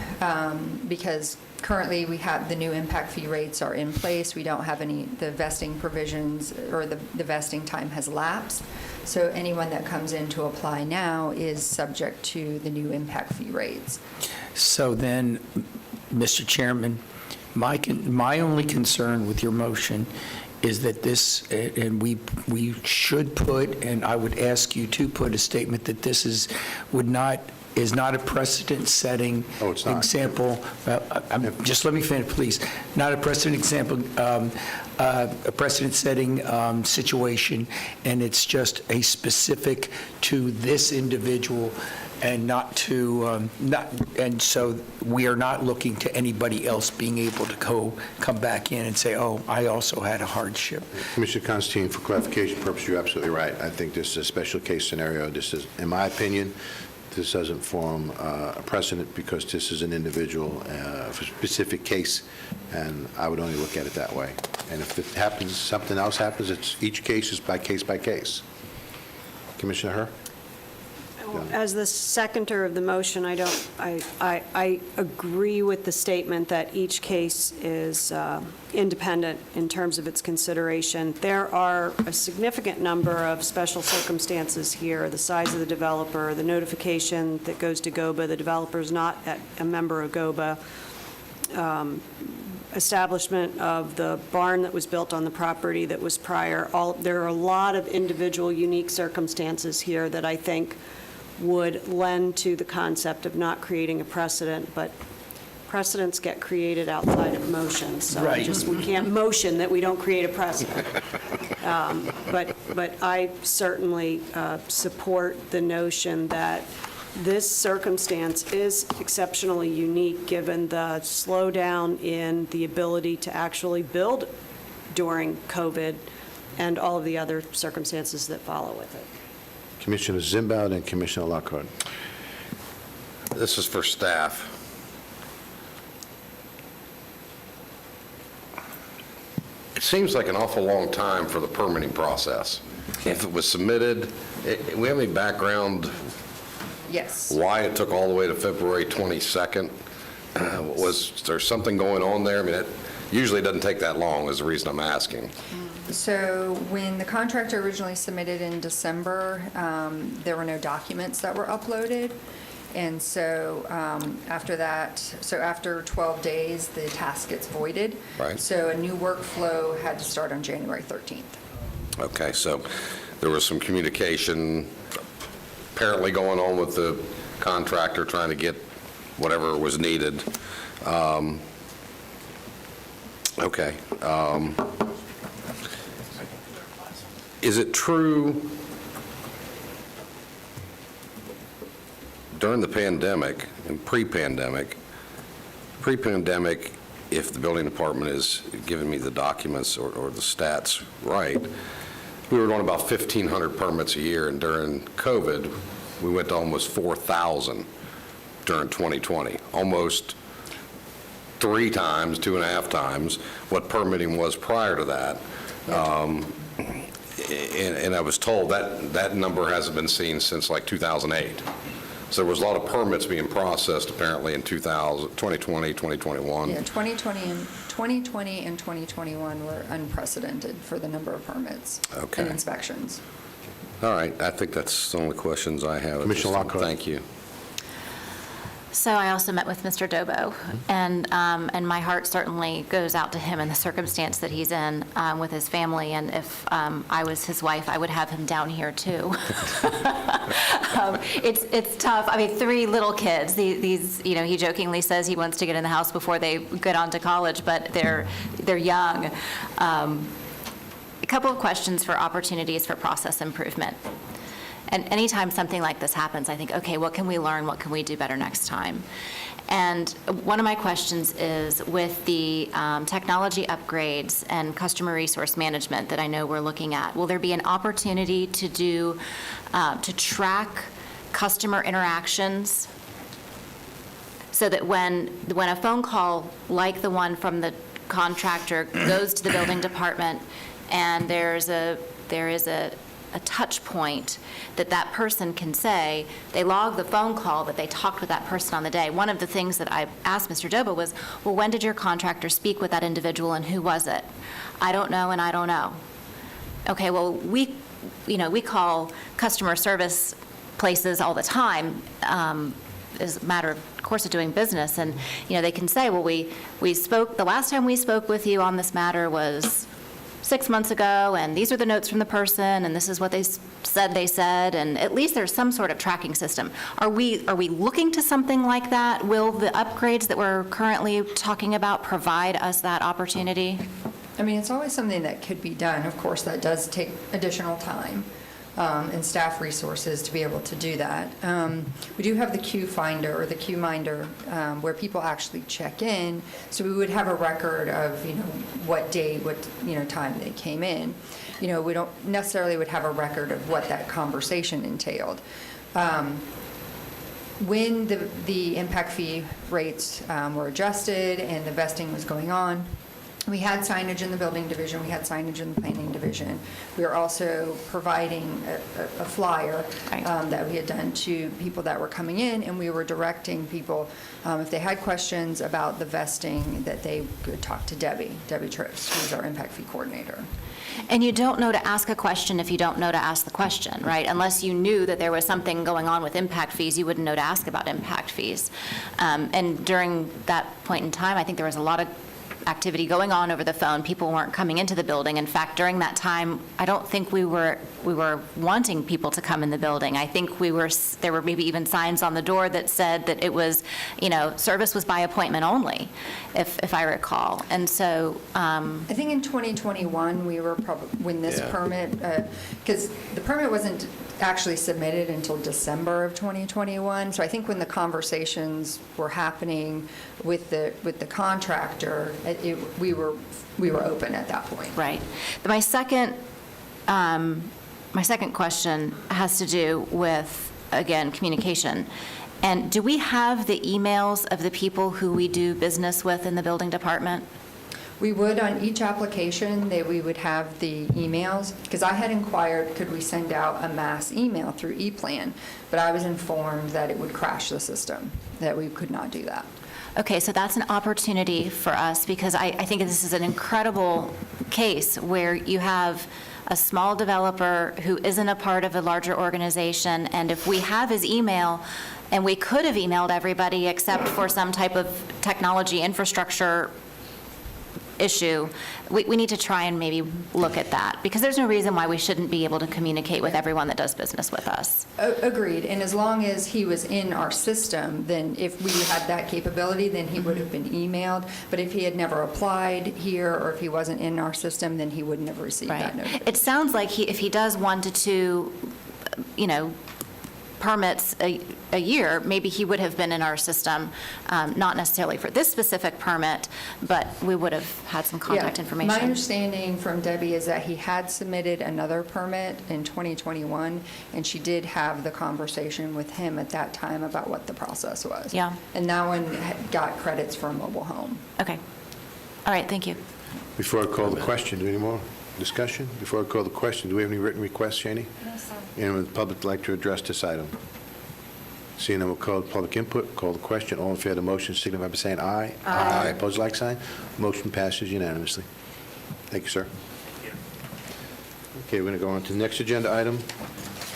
S17: because currently we have, the new impact fee rates are in place. We don't have the vesting provisions, or the vesting time has lapsed. So anyone that comes in to apply now is subject to the new impact fee rates.
S3: So then, Mr. Chairman, my only concern with your motion is that this, and we should put, and I would ask you to put a statement that this is not a precedent-setting example. Just let me finish, please. Not a precedent example, a precedent-setting situation, and it's just a specific to this individual, and and so we are not looking to anybody else being able to come back in and say, oh, I also had a hardship.
S1: Commissioner Constantine, for clarification purposes, you're absolutely right. I think this is a special case scenario. This is, in my opinion, this doesn't form a precedent because this is an individual, specific case, and I would only look at it that way. And if it happens, something else happens, each case is by case by case. Commissioner Herr?
S10: As the seconder of the motion, I agree with the statement that each case is independent in terms of its consideration. There are a significant number of special circumstances here, the size of the developer, the notification that goes to GOBA, the developer's not a member of GOBA, establishment of the barn that was built on the property that was prior. There are a lot of individual unique circumstances here that I think would lend to the concept of not creating a precedent, but precedents get created outside of motion. So we can't motion that we don't create a precedent. But I certainly support the notion that this circumstance is exceptionally unique given the slowdown in the ability to actually build during COVID and all of the other circumstances that follow with it.
S1: Commissioner Zimbaud and Commissioner Lockhart.
S5: This is for staff. It seems like an awful long time for the permitting process. If it was submitted, we have any background
S17: Yes.
S5: why it took all the way to February 22nd? Was there something going on there? I mean, it usually doesn't take that long is the reason I'm asking.
S17: So when the contractor originally submitted in December, there were no documents that were uploaded. And so after that, so after 12 days, the task gets voided.
S5: Right.
S17: So a new workflow had to start on January 13th.
S5: Okay, so there was some communication apparently going on with the contractor trying to get whatever was needed. Okay. Is it true during the pandemic and pre-pandemic, if the building department is giving me the documents or the stats right, we were doing about 1,500 permits a year, and during COVID, we went to almost 4,000 during 2020, almost 3 times, 2.5 times what permitting was prior to that. And I was told that number hasn't been seen since like 2008. So there was a lot of permits being processed apparently in 2020, 2021.
S17: Yeah, 2020 and 2021 were unprecedented for the number of permits
S5: Okay.
S17: and inspections.
S5: All right, I think that's the only questions I have.
S1: Commissioner Lockhart.
S5: Thank you.
S8: So I also met with Mr. Dobo, and my heart certainly goes out to him in the circumstance that he's in with his family, and if I was his wife, I would have him down here too. It's tough. I mean, 3 little kids. These, he jokingly says he wants to get in the house before they get on to college, but they're young. A couple of questions for opportunities for process improvement. And anytime something like this happens, I think, okay, what can we learn? What can we do better next time? And one of my questions is with the technology upgrades and customer resource management that I know we're looking at, will there be an opportunity to track customer interactions so that when a phone call like the one from the contractor goes to the building department and there is a touch point that person can say, they log the phone call that they talked with that person on the day. One of the things that I asked Mr. Dobo was, well, when did your contractor speak with that individual and who was it? I don't know and I don't know. Okay, well, we call customer service places all the time as a matter of course of doing business, and they can say, well, we spoke, the last time we spoke with you on this matter was 6 months ago, and these are the notes from the person, and this is what they said, and at least there's some sort of tracking system. Are we looking to something like that? Will the upgrades that we're currently talking about provide us that opportunity?
S17: I mean, it's always something that could be done. Of course, that does take additional time and staff resources to be able to do that. We do have the queue finder or the queue minder where people actually check in, so we would have a record of what day, what time they came in. We don't necessarily would have a record of what that conversation entailed. When the impact fee rates were adjusted and the vesting was going on, We had signage in the building division, we had signage in the planning division. We are also providing a flyer that we had done to people that were coming in, and we were directing people, if they had questions about the vesting, that they could talk to Debbie Trips, who's our impact fee coordinator.
S8: And you don't know to ask a question if you don't know to ask the question, right? Unless you knew that there was something going on with impact fees, you wouldn't know to ask about impact fees. And during that point in time, I think there was a lot of activity going on over the phone. People weren't coming into the building. In fact, during that time, I don't think we were wanting people to come in the building. I think there were maybe even signs on the door that said that it was, service was by appointment only, if I recall. And so
S17: I think in 2021, we were when this permit, because the permit wasn't actually submitted until December of 2021. So I think when the conversations were happening with the contractor, we were open at that point.
S8: Right. But my second question has to do with, again, communication. And do we have the emails of the people who we do business with in the building department?
S17: We would, on each application, we would have the emails, because I had inquired, could we send out a mass email through ePlan? But I was informed that it would crash the system, that we could not do that.
S8: Okay, so that's an opportunity for us, because I think this is an incredible case where you have a small developer who isn't a part of a larger organization, and if we have his email, and we could have emailed everybody except for some type of technology infrastructure issue, we need to try and maybe look at that, because there's no reason why we shouldn't be able to communicate with everyone that does business with us.
S17: Agreed, and as long as he was in our system, then if we had that capability, then he would have been emailed. But if he had never applied here, or if he wasn't in our system, then he wouldn't have received that notification.
S8: It sounds like if he does 1 to 2, permits a year, maybe he would have been in our system, not necessarily for this specific permit, but we would have had some contact information.
S17: My understanding from Debbie is that he had submitted another permit in 2021, and she did have the conversation with him at that time about what the process was.
S8: Yeah.
S17: And that one got credits for a mobile home.
S8: Okay. All right, thank you.
S1: Before I call the question, do we have any more discussion? Before I call the question, do we have any written requests, Shani?
S4: No, sir.
S1: Anyone in the public would like to address this item? Seeing none, we'll call public input, call the question. All in favor of the motion signify by saying aye. Aye. Opposed, like sign. Motion passes unanimously. Thank you, sir. Okay, we're going to go on to the next agenda item.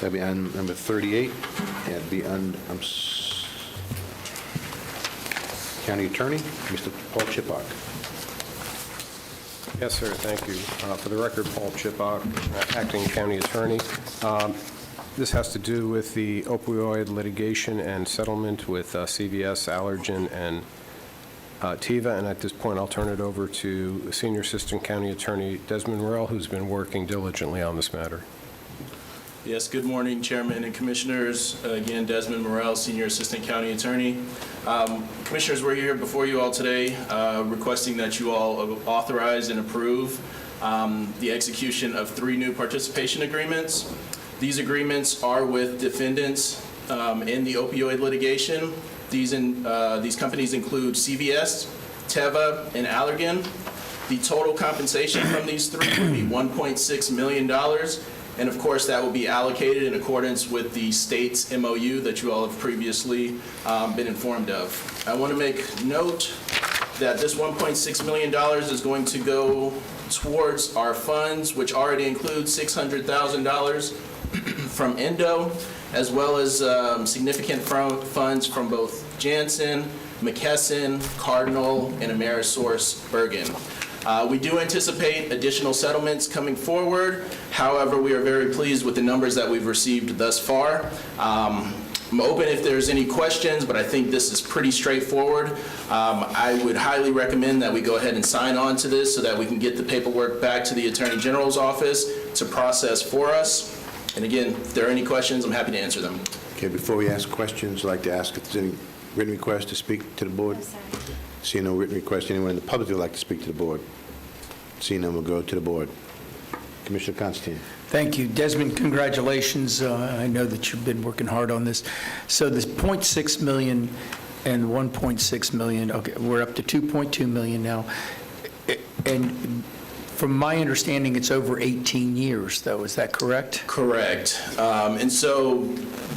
S1: That'll be on number 38. That'll be on County Attorney, Mr. Paul Chipak.
S16: Yes, sir, thank you. For the record, Paul Chipak, Acting County Attorney. This has to do with the opioid litigation and settlement with CVS, Allergan, and Teva, and at this point, I'll turn it over to Senior Assistant County Attorney Desmond Morrell, who's been working diligently on this matter.
S19: Yes, good morning, Chairman and Commissioners. Again, Desmond Morrell, Senior Assistant County Attorney. Commissioners, we're here before you all today requesting that you all authorize and approve the execution of 3 new participation agreements. These agreements are with defendants in the opioid litigation. These companies include CVS, Teva, and Allergan. The total compensation from these 3 would be $1.6 million. And of course, that will be allocated in accordance with the state's MOU that you all have previously been informed of. I want to make note that this $1.6 million is going to go towards our funds, which already include $600,000 from Endo, as well as significant funds from both Janssen, McKesson, Cardinal, and Amerisource Bergen. We do anticipate additional settlements coming forward. However, we are very pleased with the numbers that we've received thus far. I'm open if there's any questions, but I think this is pretty straightforward. I would highly recommend that we go ahead and sign on to this so that we can get the paperwork back to the Attorney General's office to process for us. And again, if there are any questions, I'm happy to answer them.
S1: Okay, before we ask questions, I'd like to ask if there's any written request to speak to the board. Seeing no written request, anyone in the public would like to speak to the board? Seeing none, we'll go to the board. Commissioner Constantine.
S3: Thank you. Desmond, congratulations. I know that you've been working hard on this. So this $0.6 million and $1.6 million, okay, we're up to $2.2 million now. And from my understanding, it's over 18 years, though. Is that correct?
S19: Correct. And so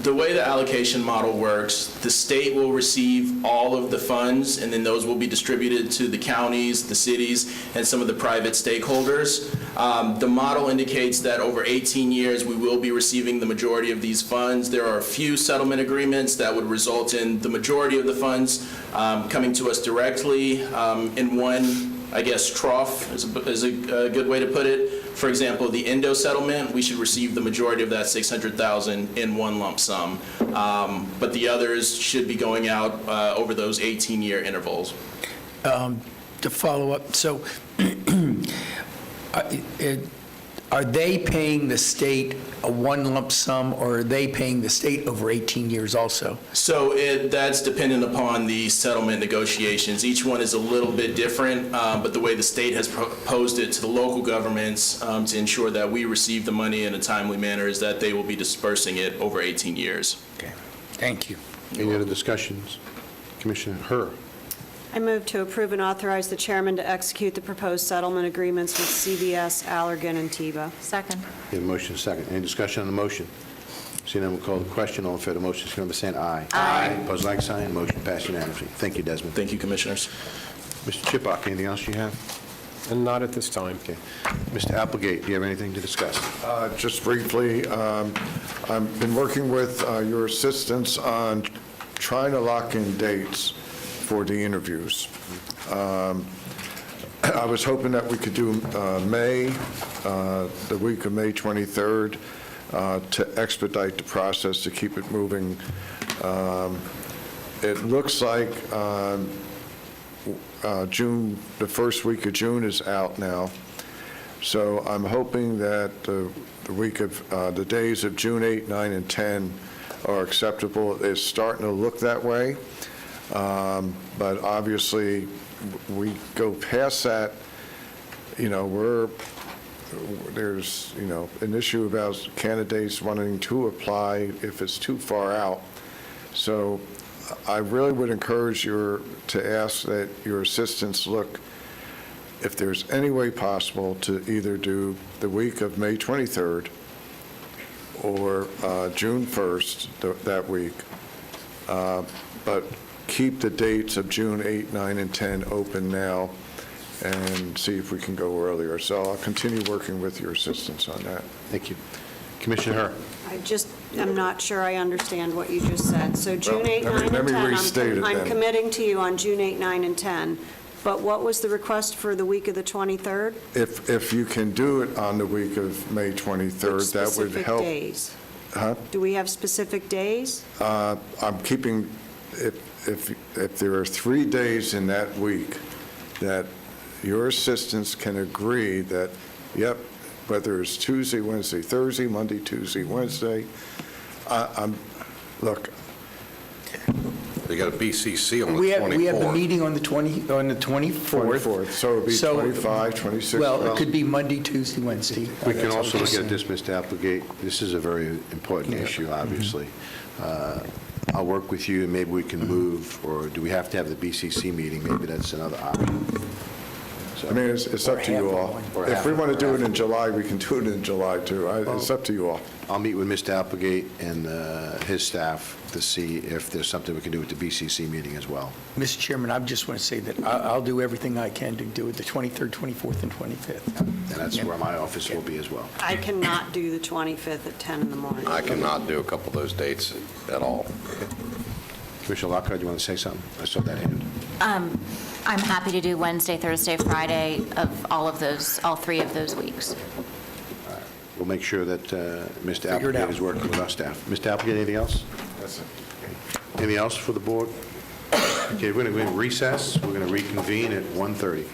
S19: the way the allocation model works, the state will receive all of the funds, and then those will be distributed to the counties, the cities, and some of the private stakeholders. The model indicates that over 18 years, we will be receiving the majority of these funds. There are a few settlement agreements that would result in the majority of the funds coming to us directly in one, I guess, trough is a good way to put it. For example, the Indo settlement, we should receive the majority of that $600,000 in one lump sum. But the others should be going out over those 18-year intervals.
S3: To follow up, so are they paying the state a one lump sum, or are they paying the state over 18 years also?
S19: So that's dependent upon the settlement negotiations. Each one is a little bit different, but the way the state has proposed it to the local governments to ensure that we receive the money in a timely manner is that they will be dispersing it over 18 years.
S3: Okay, thank you.
S1: Any other discussions? Commissioner Herr.
S10: I move to approve and authorize the chairman to execute the proposed settlement agreements with CVS, Allergan, and TIBA.
S8: Second.
S1: We have a motion second. Any discussion on the motion? Seeing none, we'll call the question. All in favor of the motion, signify by saying aye.
S8: Aye.
S1: Opposed, like sign. Motion passed unanimously. Thank you, Desmond.
S19: Thank you, Commissioners.
S1: Mr. Chipok, anything else you have?
S16: And not at this time.
S1: Okay. Mr. Applegate, do you have anything to discuss?
S9: Just briefly, I've been working with your assistants on trying to lock in dates for the interviews. I was hoping that we could do May, the week of May 23rd, to expedite the process, to keep it moving. It looks like June, the first week of June is out now. So I'm hoping that the week of, the days of June 8, 9, and 10 are acceptable. It's starting to look that way. But obviously, we go past that, there's, an issue about candidates wanting to apply if it's too far out. So I really would encourage to ask that your assistants look, if there's any way possible, to either do the week of May 23rd or June 1st, that week. But keep the dates of June 8, 9, and 10 open now and see if we can go earlier. So I'll continue working with your assistants on that.
S1: Thank you. Commissioner Herr.
S10: I just am not sure I understand what you just said. So June 8, 9, and 10,
S9: let me restate it
S10: I'm
S9: then.
S10: committing to you on June 8, 9, and 10. But what was the request for the week of the 23rd?
S9: If you can do it on the week of May 23rd, that would
S10: Specific
S9: help.
S10: days?
S9: Huh?
S10: Do we have specific days?
S9: I'm keeping, if there are 3 days in that week that your assistants can agree that, yep, whether it's Tuesday, Wednesday, Thursday, Monday, Tuesday, Wednesday, look.
S5: They got a BCC on the 24th.
S3: We have the meeting on the 24th.
S9: 24th, so it would be 25, 26.
S3: Well, it could be Monday, Tuesday, Wednesday.
S1: We can also look at this, Mr. Applegate. This is a very important issue, obviously. I'll work with you, and maybe we can move, or do we have to have the BCC meeting? Maybe that's another option.
S9: I mean, it's up to you all. If we want to do it in July, we can do it in July, too. It's up to you all.
S1: I'll meet with Mr. Applegate and his staff to see if there's something we can do with the BCC meeting as well.
S3: Mr. Chairman, I just want to say that I'll do everything I can to do it the 23rd, 24th, and 25th.
S1: And that's where my office will be as well.
S10: I cannot do the 25th at 10 in the morning.
S5: I cannot do a couple of those dates at all.
S1: Commissioner Lockhart, do you want to say something? I saw that hand.
S8: I'm happy to do Wednesday, Thursday, Friday of all 3 of those weeks.
S1: We'll make sure that Mr. Applegate is working with our staff. Mr. Applegate, anything else?
S9: That's it.
S1: Anything else for the board? Okay, we're going to go in recess. We're going to reconvene at 1:30.